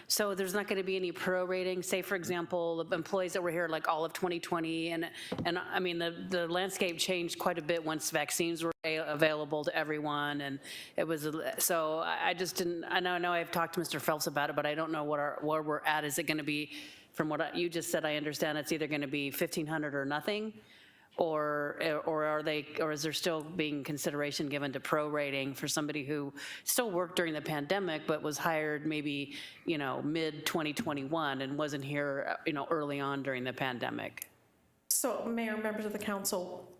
So there's not going to be any prorating, say for example, the employees that were here like all of 2020, and I mean the landscape changed quite a bit once vaccines were available to everyone, and it was, so I just didn't, I know I've talked to Mr. Phelps about it, but I don't know where we're at. Is it going to be, from what you just said, I understand it's either going to be $1,500 or nothing? Or is there still being consideration given to prorating for somebody who still worked during the pandemic but was hired maybe, mid 2021 and wasn't here, early on during the pandemic? So, Mayor, members of the council,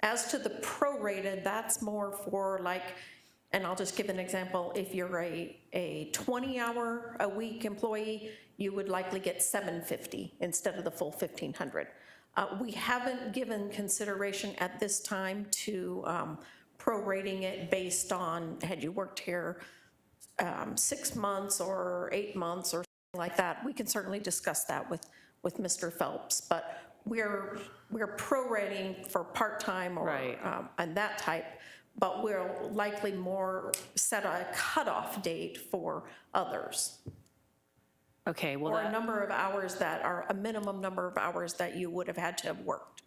as to the prorated, that's more for and I'll just give an example. If you're a 20-hour-a-week employee, you would likely get $750 instead of the full $1,500. We haven't given consideration at this time to prorating it based on had you worked here 6 months or 8 months or something like that. We can certainly discuss that with Mr. Phelps, but we're prorating for part-time or right. And that type, but we'll likely more set a cutoff date for others. Okay, well, or a number of hours that are a minimum number of hours that you would have had to have worked.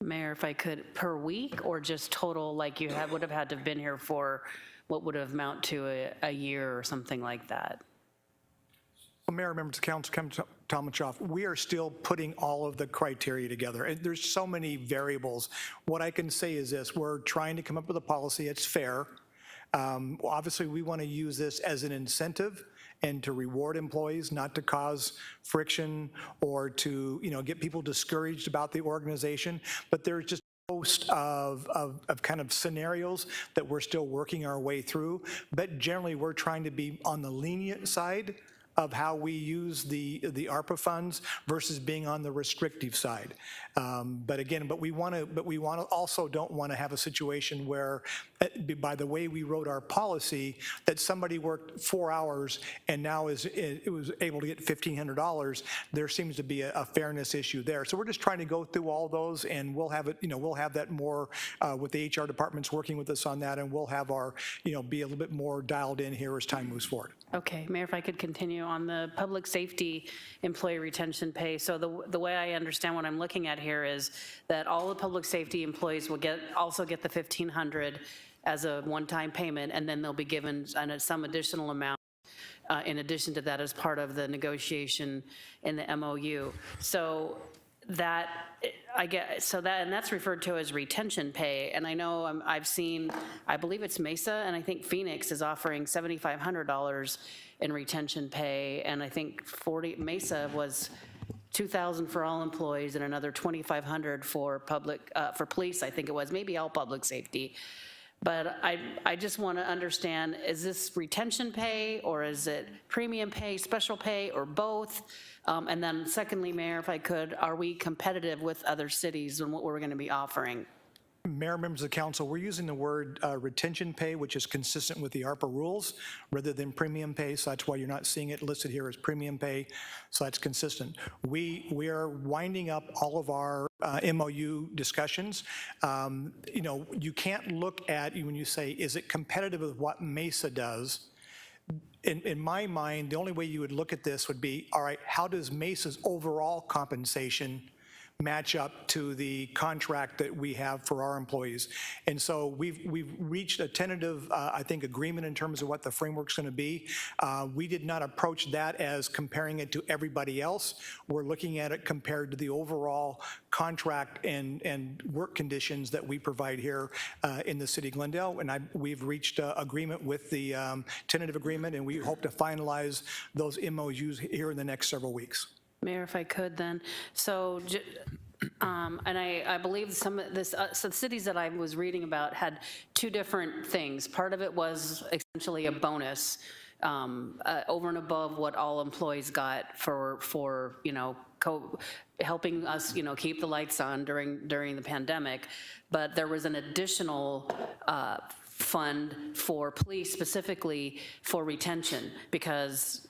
Mayor, if I could, per week or just total, like you would have had to have been here for what would have amount to a year or something like that? Well, Mayor, members of the council, Tomachoff, we are still putting all of the criteria together. And there's so many variables. What I can say is this: we're trying to come up with a policy that's fair. Obviously, we want to use this as an incentive and to reward employees, not to cause friction or to get people discouraged about the organization. But there's just a host of kind of scenarios that we're still working our way through. But generally, we're trying to be on the lenient side of how we use the ARPA funds versus being on the restrictive side. But we want to also don't want to have a situation where, by the way we wrote our policy, that somebody worked 4 hours and now was able to get $1,500. There seems to be a fairness issue there. So we're just trying to go through all those, and we'll have it. We'll have that more with the HR departments working with us on that, and we'll have our be a little bit more dialed in here as time moves forward. Okay, Mayor, if I could continue on the public safety employee retention pay. So the way I understand what I'm looking at here is that all the public safety employees will also get the $1,500 as a one-time payment, and then they'll be given some additional amount in addition to that as part of the negotiation in the MOU. So that, I get, so that, and that's referred to as retention pay, and I know I've seen, I believe it's Mesa, and I think Phoenix is offering $7,500 in retention pay, and I think Mesa was $2,000 for all employees and another $2,500 for for police, I think it was, maybe all public safety. But I just want to understand, is this retention pay, or is it premium pay, special pay, or both? And then secondly, Mayor, if I could, are we competitive with other cities and what we're going to be offering? Mayor, members of the council, we're using the word retention pay, which is consistent with the ARPA rules, rather than premium pay, so that's why you're not seeing it listed here as premium pay, so that's consistent. We are winding up all of our MOU discussions. You know, you can't look at, when you say, is it competitive with what Mesa does? In my mind, the only way you would look at this would be, all right, how does Mesa's overall compensation match up to the contract that we have for our employees? And so we've reached a tentative, I think, agreement in terms of what the framework's going to be. We did not approach that as comparing it to everybody else. We're looking at it compared to the overall contract and work conditions that we provide here in the city of Glendale. And we've reached agreement with the tentative agreement, and we hope to finalize those MOUs here in the next several weeks. Mayor, if I could then, so, and I believe some of this, so the cities that I was reading about had two different things. Part of it was essentially a bonus over and above what all employees got for you know, helping us, you know, keep the lights on during the pandemic. But there was an additional fund for police, specifically for retention, because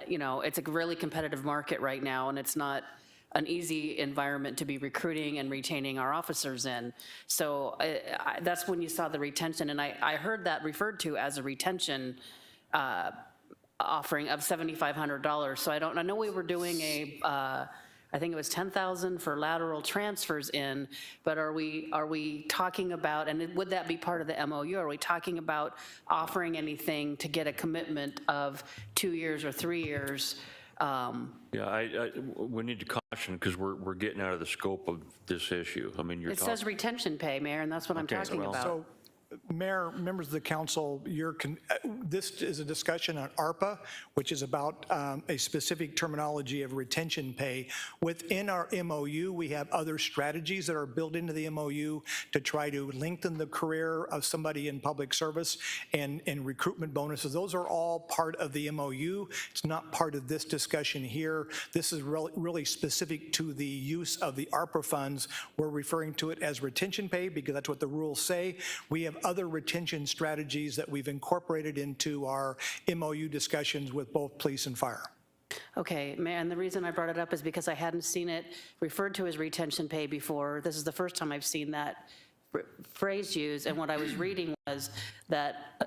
you know, it's a really competitive market right now, and it's not an easy environment to be recruiting and retaining our officers in. So that's when you saw the retention, and I heard that referred to as a retention offering of $7,500. So I know we were doing I think it was 10,000 for lateral transfers in, but are we talking about, and would that be part of the MOU? Are we talking about offering anything to get a commitment of 2 years or 3 years? Yeah, we need to caution, because we're getting out of the scope of this issue. I mean, It says retention pay, Mayor, and that's what I'm talking about. So, Mayor, members of the council, this is a discussion on ARPA, which is about a specific terminology of retention pay. Within our MOU, we have other strategies that are built into the MOU to try to lengthen the career of somebody in public service and recruitment bonuses. Those are all part of the MOU. It's not part of this discussion here. This is really specific to the use of the ARPA funds. We're referring to it as retention pay because that's what the rules say. We have other retention strategies that we've incorporated into our MOU discussions with both police and fire. Okay, Mayor, and the reason I brought it up is because I hadn't seen it referred to as retention pay before. This is the first time I've seen that phrase used, and what I was reading was that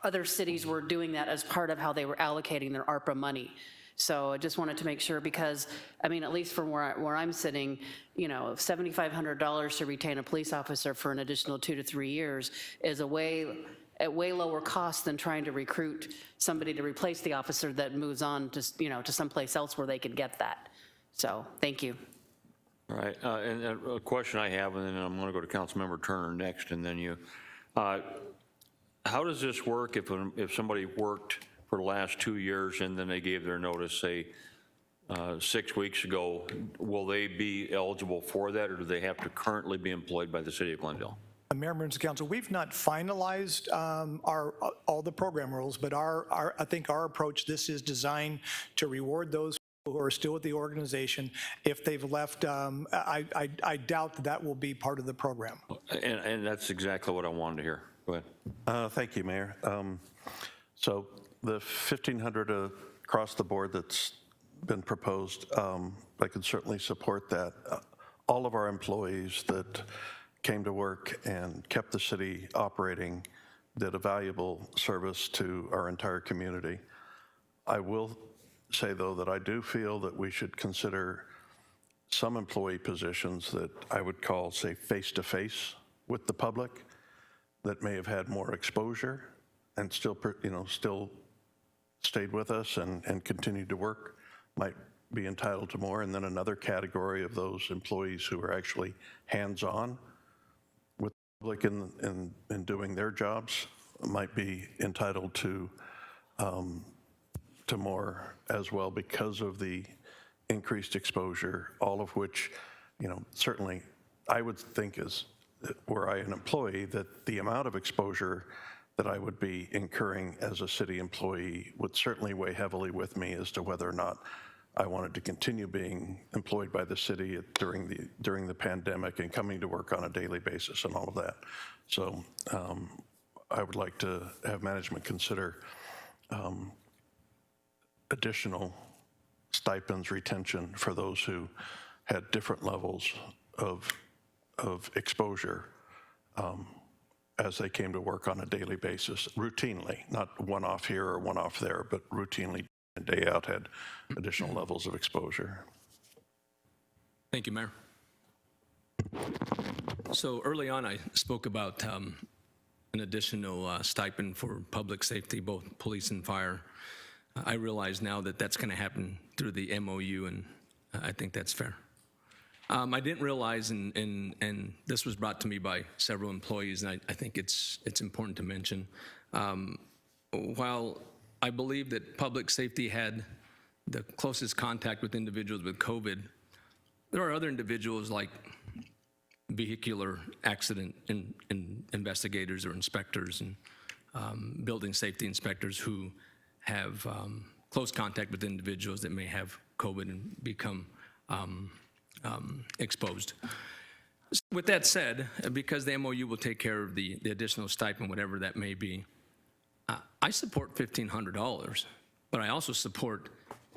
other cities were doing that as part of how they were allocating their ARPA money. So I just wanted to make sure, because, I mean, at least from where I'm sitting, you know, $7,500 to retain a police officer for an additional 2 to 3 years is a way lower cost than trying to recruit somebody to replace the officer that moves on to, you know, to someplace else where they could get that. So, thank you. All right, and a question I have, and then I'm going to go to Councilmember Turner next, and then you. How does this work if somebody worked for the last 2 years and then they gave their notice, say, 6 weeks ago? Will they be eligible for that, or do they have to currently be employed by the city of Glendale? Mayor, members of council, we've not finalized all the program rules, but I think our approach, this is designed to reward those who are still with the organization. If they've left, I doubt that will be part of the program. And that's exactly what I wanted to hear. Go ahead. Thank you, Mayor. So the 1,500 across the board that's been proposed, I can certainly support that. All of our employees that came to work and kept the city operating did a valuable service to our entire community. I will say, though, that I do feel that we should consider some employee positions that I would call, say, face-to-face with the public, that may have had more exposure and still, still stayed with us and continued to work, might be entitled to more, and then another category of those employees who are actually hands-on with the public in doing their jobs might be entitled to more as well because of the increased exposure, all of which, certainly I would think is, were I an employee, that the amount of exposure that I would be incurring as a city employee would certainly weigh heavily with me as to whether or not I wanted to continue being employed by the city during the pandemic and coming to work on a daily basis and all of that. So I would like to have management consider additional stipends, retention for those who had different levels of exposure as they came to work on a daily basis, routinely, not one-off here or one-off there, but routinely, day out, had additional levels of exposure. Thank you, Mayor. So early on, I spoke about an additional stipend for public safety, both police and fire. I realize now that that's going to happen through the MOU, and I think that's fair. I didn't realize, and this was brought to me by several employees, and I think it's important to mention, while I believe that public safety had the closest contact with individuals with COVID, there are other individuals like vehicular accident investigators or inspectors and building safety inspectors who have close contact with individuals that may have COVID and become exposed. With that said, because the MOU will take care of the additional stipend, whatever that may be, I support $1,500, but I also support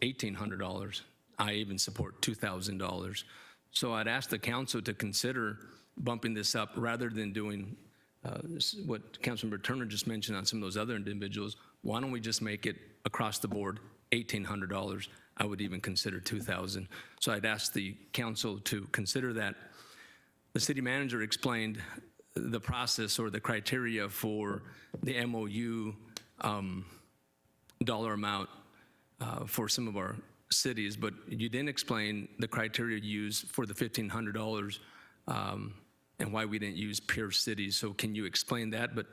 $1,800. I even support $2,000. So I'd ask the council to consider bumping this up rather than doing what Councilmember Turner just mentioned on some of those other individuals. Why don't we just make it across the board $1,800? I would even consider $2,000. So I'd ask the council to consider that. The city manager explained the process or the criteria for the MOU dollar amount for some of our cities, but you didn't explain the criteria used for the $1,500 and why we didn't use peer cities. So can you explain that? But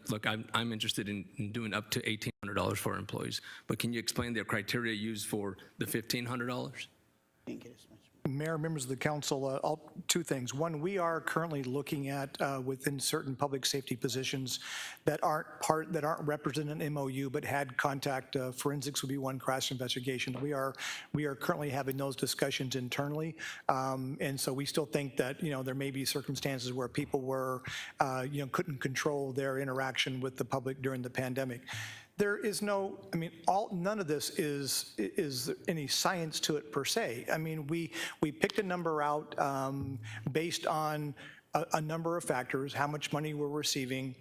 look, I'm interested in doing up to $1,800 for our employees. But can you explain the criteria used for the $1,500? Mayor, members of the council, two things. One, we are currently looking at within certain public safety positions that aren't represented in MOU but had contact. Forensics would be one, crash investigation. We are currently having those discussions internally, and so we still think that there may be circumstances where people were couldn't control their interaction with the public during the pandemic. There is no, none of this is any science to it per se. We picked a number out based on a number of factors, how much money we're receiving,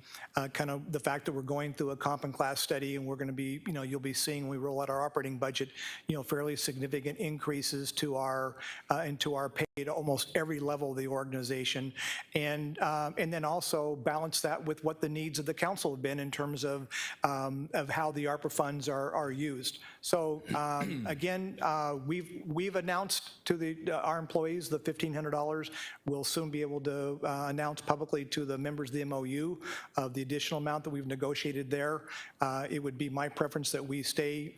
kind of the fact that we're going through a comp and class study, and we're going to be, you'll be seeing when we roll out our operating budget, fairly significant increases to our into our pay at almost every level of the organization, and then also balance that with what the needs of the council have been in terms of how the ARPA funds are used. So again, we've announced to our employees the $1,500. We'll soon be able to announce publicly to the members of the MOU of the additional amount that we've negotiated there. It would be my preference that we stay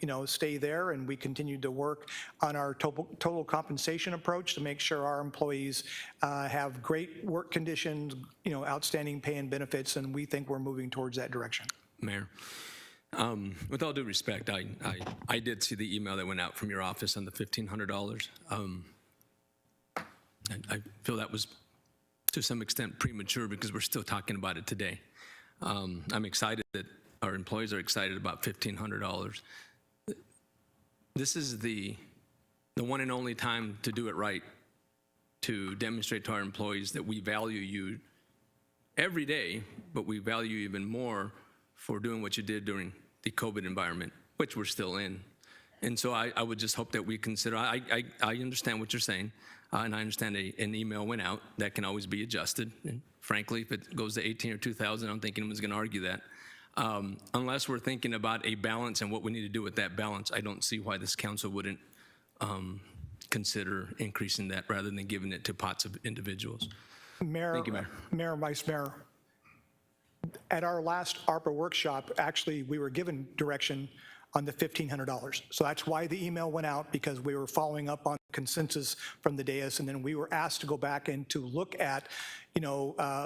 there, and we continue to work on our total compensation approach to make sure our employees have great work conditions, outstanding pay and benefits, and we think we're moving towards that direction. Mayor, with all due respect, I did see the email that went out from your office on the $1,500. I feel that was to some extent premature because we're still talking about it today. I'm excited that our employees are excited about $1,500. This is the one and only time to do it right, to demonstrate to our employees that we value you every day, but we value you even more for doing what you did during the COVID environment, which we're still in. And so I would just hope that we consider, I understand what you're saying, and I understand an email went out that can always be adjusted. And frankly, if it goes to 18 or 2,000, I don't think anyone's going to argue that. Unless we're thinking about a balance and what we need to do with that balance, I don't see why this council wouldn't consider increasing that rather than giving it to pots of individuals. Mayor, Thank you, Mayor. Mayor, Vice Mayor, at our last ARPA workshop, actually, we were given direction on the $1,500. So that's why the email went out, because we were following up on consensus from the dais, and then we were asked to go back and to look at,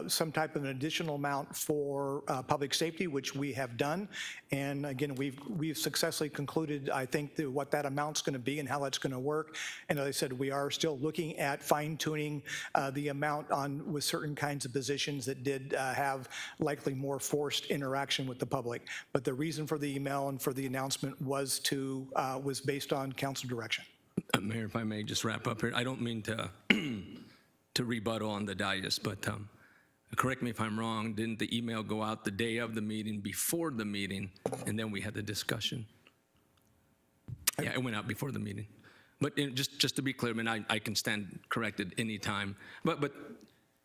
some type of an additional amount for public safety, which we have done. And again, we've successfully concluded, I think, what that amount's going to be and how that's going to work. And as I said, we are still looking at fine-tuning the amount with certain kinds of positions that did have likely more forced interaction with the public. But the reason for the email and for the announcement was based on council direction. Mayor, if I may just wrap up here, I don't mean to to rebuttal on the dais, but correct me if I'm wrong, didn't the email go out the day of the meeting, before the meeting, and then we had the discussion? Yeah, it went out before the meeting. But just to be clear, I mean, I can stand corrected anytime, but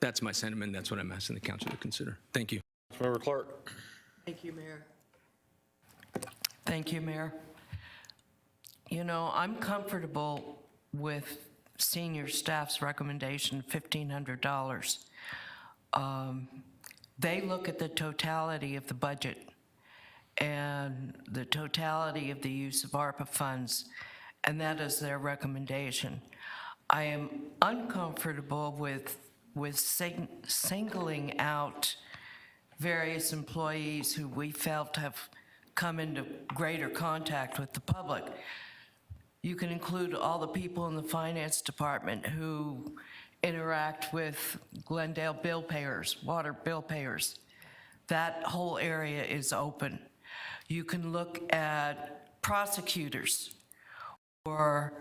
that's my sentiment. That's what I'm asking the council to consider. Thank you. Member Clark. Thank you, Mayor. Thank you, Mayor. I'm comfortable with senior staff's recommendation, $1,500. They look at the totality of the budget and the totality of the use of ARPA funds, and that is their recommendation. I am uncomfortable with singling out various employees who we felt have come into greater contact with the public. You can include all the people in the finance department who interact with Glendale bill payers, water bill payers. That whole area is open. You can look at prosecutors or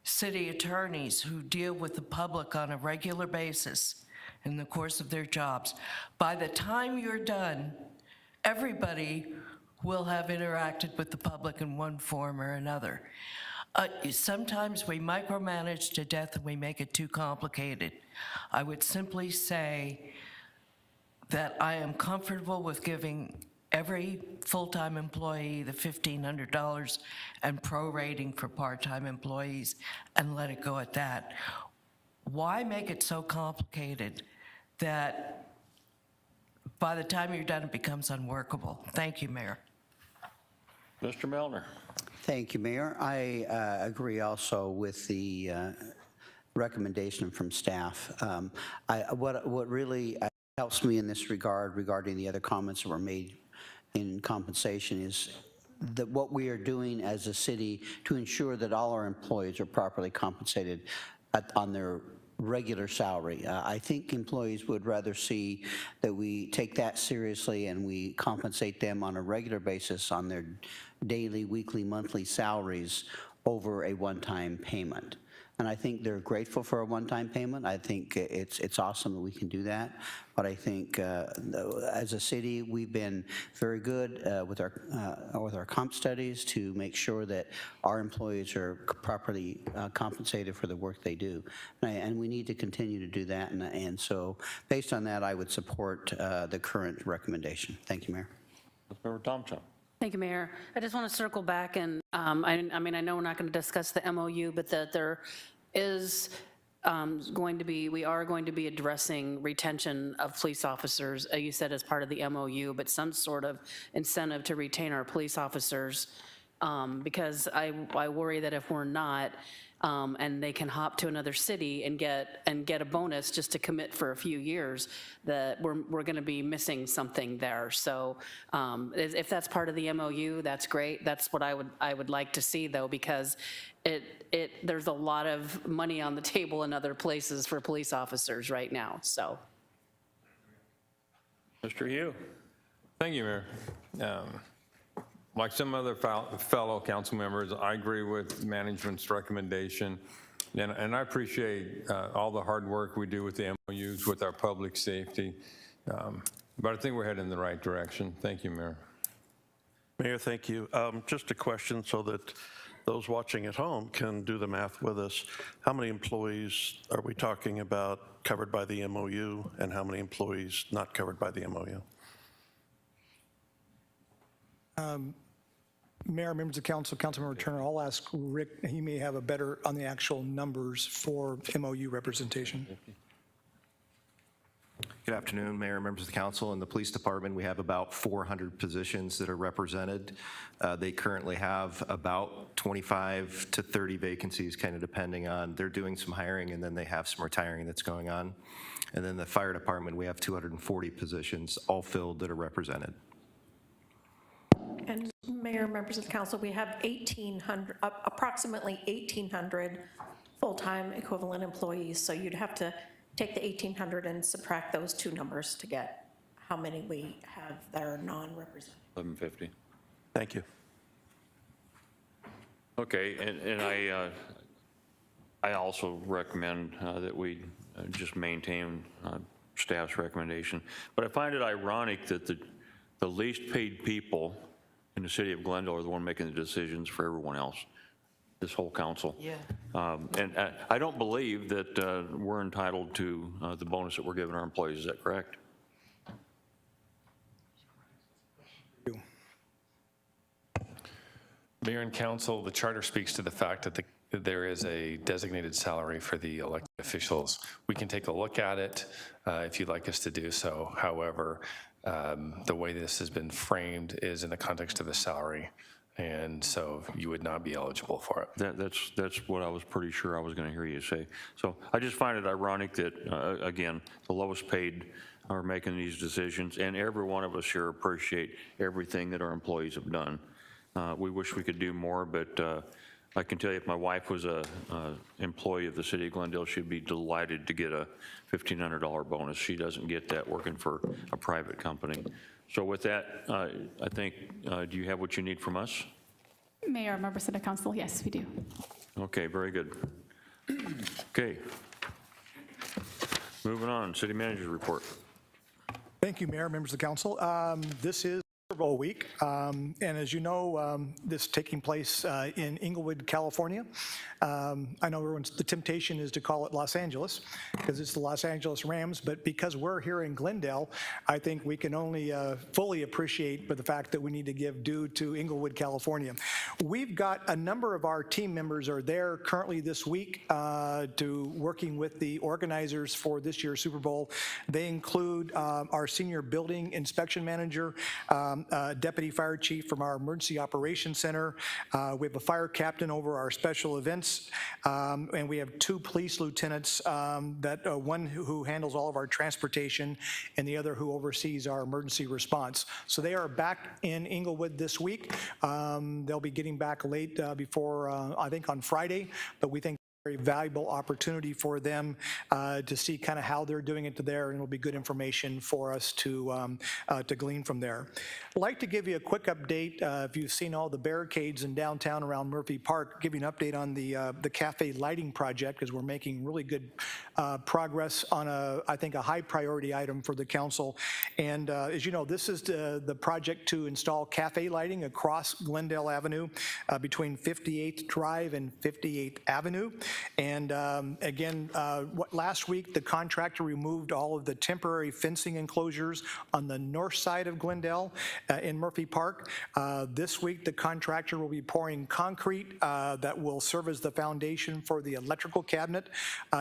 city attorneys who deal with the public on a regular basis in the course of their jobs. By the time you're done, everybody will have interacted with the public in one form or another. Sometimes we micromanage to death and we make it too complicated. I would simply say that I am comfortable with giving every full-time employee the $1,500 and prorating for part-time employees and let it go at that. Why make it so complicated that by the time you're done, it becomes unworkable? Thank you, Mayor. Mr. Melner. Thank you, Mayor. I agree also with the recommendation from staff. What really helps me in this regard, regarding the other comments that were made in compensation, is that what we are doing as a city to ensure that all our employees are properly compensated on their regular salary. I think employees would rather see that we take that seriously and we compensate them on a regular basis on their daily, weekly, monthly salaries over a one-time payment. And I think they're grateful for a one-time payment. I think it's awesome that we can do that. But I think as a city, we've been very good with our comp studies to make sure that our employees are properly compensated for the work they do. And we need to continue to do that. And so based on that, I would support the current recommendation. Thank you, Mayor. Member Thompson. Thank you, Mayor. I just want to circle back, and I mean, I know we're not going to discuss the MOU, but that there is we are going to be addressing retention of police officers, you said as part of the MOU, but some sort of incentive to retain our police officers, because I worry that if we're not, and they can hop to another city and get a bonus just to commit for a few years, that we're going to be missing something there. So if that's part of the MOU, that's great. That's what I would like to see, though, because there's a lot of money on the table in other places for police officers right now. So, Mr. Hugh. Thank you, Mayor. Like some other fellow council members, I agree with management's recommendation, and I appreciate all the hard work we do with the MOUs with our public safety, but I think we're heading in the right direction. Thank you, Mayor. Mayor, thank you. Just a question so that those watching at home can do the math with us. How many employees are we talking about covered by the MOU, and how many employees not covered by the MOU? Mayor, members of council, Councilmember Turner, I'll ask Rick, he may have a better on the actual numbers for MOU representation. Good afternoon, Mayor, members of the council. In the police department, we have about 400 positions that are represented. They currently have about 25 to 30 vacancies, kind of depending on, they're doing some hiring and then they have some retiring that's going on. And then the fire department, we have 240 positions, all filled, that are represented. And Mayor, members of the council, we have 1,800, approximately 1,800 full-time equivalent employees. So you'd have to take the 1,800 and subtract those two numbers to get how many we have that are non-represented. 1150. Thank you. Okay, and I also recommend that we just maintain staff's recommendation. But I find it ironic that the least paid people in the city of Glendale are the one making the decisions for everyone else, this whole council. Yeah. And I don't believe that we're entitled to the bonus that we're giving our employees. Is that correct? Mayor and council, the charter speaks to the fact that there is a designated salary for the elected officials. We can take a look at it if you'd like us to do so. However, the way this has been framed is in the context of the salary, and so you would not be eligible for it. That's what I was pretty sure I was going to hear you say. So I just find it ironic that, again, the lowest paid are making these decisions, and every one of us here appreciate everything that our employees have done. We wish we could do more, but I can tell you if my wife was a employee of the city of Glendale, she'd be delighted to get a $1,500 bonus. She doesn't get that working for a private company. So with that, I think, do you have what you need from us? Mayor, members of the council, yes, we do. Okay, very good. Okay. Moving on, city manager's report. Thank you, Mayor, members of the council. This is Super Bowl week, and as you know, this is taking place in Inglewood, California. I know the temptation is to call it Los Angeles because it's the Los Angeles Rams, but because we're here in Glendale, I think we can only fully appreciate the fact that we need to give due to Inglewood, California. We've got a number of our team members are there currently this week to working with the organizers for this year's Super Bowl. They include our senior building inspection manager, deputy fire chief from our emergency operations center. We have a fire captain over our special events, and we have two police lieutenants, one who handles all of our transportation and the other who oversees our emergency response. So they are back in Inglewood this week. They'll be getting back late before, I think on Friday, but we think very valuable opportunity for them to see kind of how they're doing it there, and it'll be good information for us to glean from there. I'd like to give you a quick update. If you've seen all the barricades in downtown around Murphy Park, give you an update on the cafe lighting project, because we're making really good progress on I think a high priority item for the council. And as you know, this is the project to install cafe lighting across Glendale Avenue between 58th Drive and 58th Avenue. And again, last week the contractor removed all of the temporary fencing enclosures on the north side of Glendale in Murphy Park. This week the contractor will be pouring concrete that will serve as the foundation for the electrical cabinet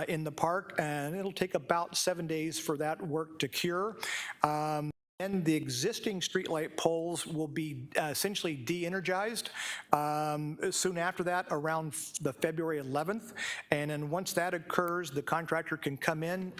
in the park, and it'll take about 7 days for that work to cure. And the existing streetlight poles will be essentially de-energized soon after that, around the February 11th. And then once that occurs, the contractor can come in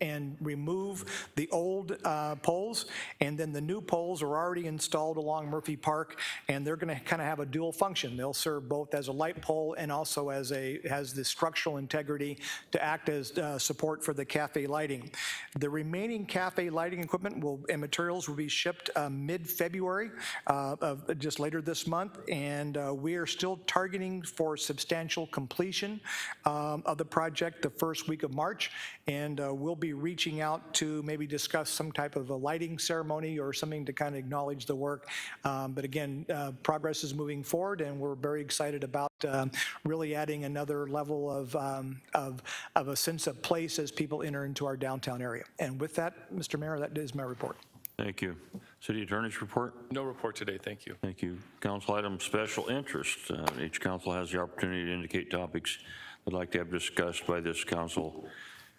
and remove the old poles, and then the new poles are already installed along Murphy Park, and they're going to kind of have a dual function. They'll serve both as a light pole and also as the structural integrity to act as support for the cafe lighting. The remaining cafe lighting equipment and materials will be shipped mid-February of just later this month, and we are still targeting for substantial completion of the project the first week of March, and we'll be reaching out to maybe discuss some type of a lighting ceremony or something to kind of acknowledge the work. But again, progress is moving forward, and we're very excited about really adding another level of a sense of place as people enter into our downtown area. And with that, Mr. Mayor, that is my report. Thank you. City Attorney's report? No report today, thank you. Thank you. Council item special interest. Each council has the opportunity to indicate topics they'd like to have discussed by this council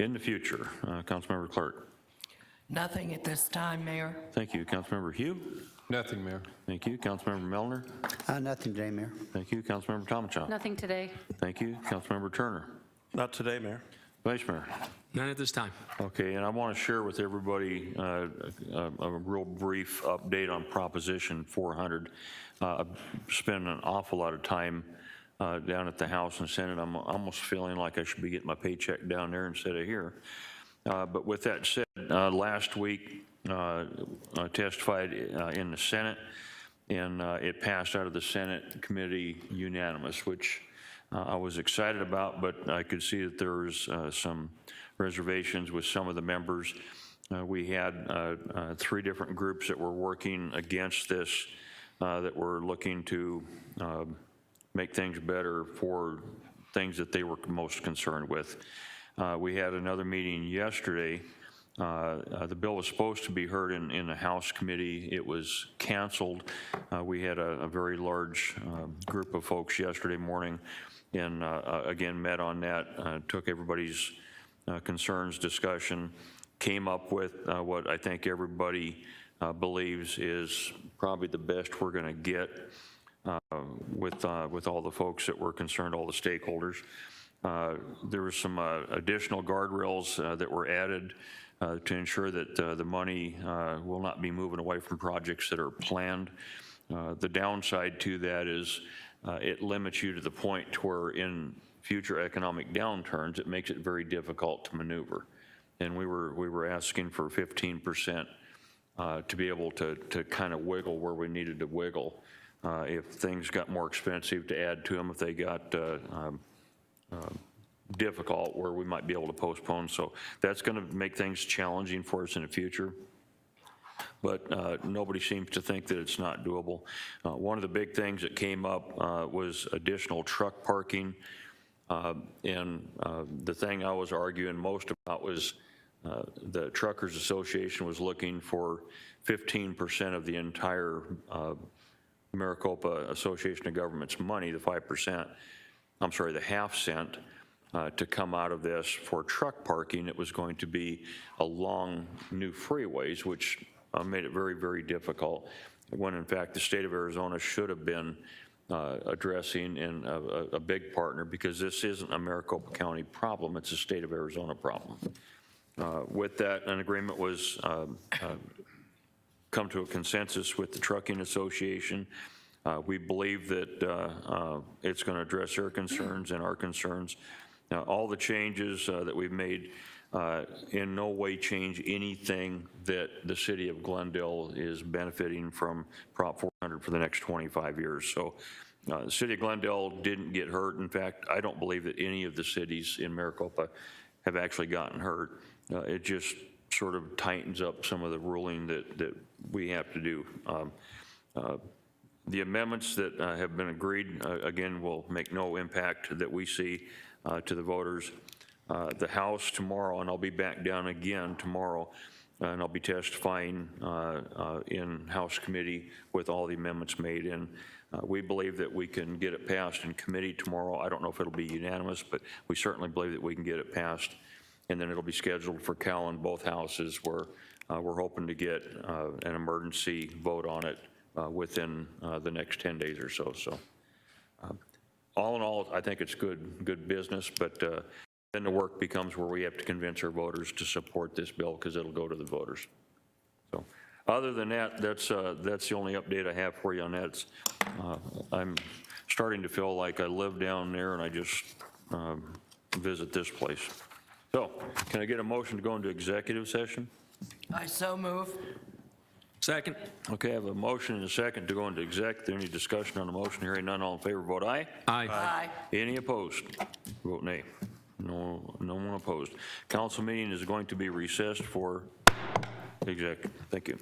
in the future. Councilmember Clark. Nothing at this time, Mayor. Thank you. Councilmember Hugh. Nothing, Mayor. Thank you. Councilmember Mellner. Nothing today, Mayor. Thank you. Councilmember Tomachow. Nothing today. Thank you. Councilmember Turner. Not today, Mayor. Vice Mayor. None at this time. Okay, and I want to share with everybody a real brief update on Proposition 400. I've spent an awful lot of time down at the House and Senate. I'm almost feeling like I should be getting my paycheck down there instead of here. But with that said, last week I testified in the Senate, and it passed out of the Senate committee unanimous, which I was excited about, but I could see that there was some reservations with some of the members. We had 3 different groups that were working against this, that were looking to make things better for things that they were most concerned with. We had another meeting yesterday. The bill was supposed to be heard in the House committee. It was canceled. We had a very large group of folks yesterday morning, and again met on that, took everybody's concerns, discussion, came up with what I think everybody believes is probably the best we're going to get with all the folks that were concerned, all the stakeholders. There were some additional guardrails that were added to ensure that the money will not be moving away from projects that are planned. The downside to that is it limits you to the point where in future economic downturns, it makes it very difficult to maneuver. And we were asking for 15% to be able to kind of wiggle where we needed to wiggle. If things got more expensive, to add to them, if they got difficult, where we might be able to postpone. So that's going to make things challenging for us in the future. But nobody seems to think that it's not doable. One of the big things that came up was additional truck parking. And the thing I was arguing most about was the Truckers Association was looking for 15% of the entire Maricopa Association of Governments money, the 5%, I'm sorry, the half cent, to come out of this for truck parking. It was going to be along new freeways, which made it very, very difficult, when in fact the state of Arizona should have been addressing and a big partner, because this isn't a Maricopa County problem, it's a state of Arizona problem. With that, an agreement was come to a consensus with the Trucking Association. We believe that it's going to address their concerns and our concerns. Now, all the changes that we've made in no way change anything that the city of Glendale is benefiting from Prop 400 for the next 25 years. So the city of Glendale didn't get hurt. In fact, I don't believe that any of the cities in Maricopa have actually gotten hurt. It just sort of tightens up some of the ruling that we have to do. The amendments that have been agreed, again, will make no impact that we see to the voters. The House tomorrow, and I'll be back down again tomorrow, and I'll be testifying in House committee with all the amendments made. And we believe that we can get it passed in committee tomorrow. I don't know if it'll be unanimous, but we certainly believe that we can get it passed. And then it'll be scheduled for Cal in both houses, where we're hoping to get an emergency vote on it within the next 10 days or so. So all in all, I think it's good business, but then the work becomes where we have to convince our voters to support this bill, because it'll go to the voters. So other than that, that's the only update I have for you on that. It's, I'm starting to feel like I live down there and I just visit this place. So can I get a motion to go into executive session? I so move. Second. Okay, I have a motion and a second to go into exec. Is there any discussion on the motion? Hearing none, all in favor, vote aye. Aye. Aye. Any opposed? Vote nay. No one opposed. Council meeting is going to be recessed for exec. Thank you.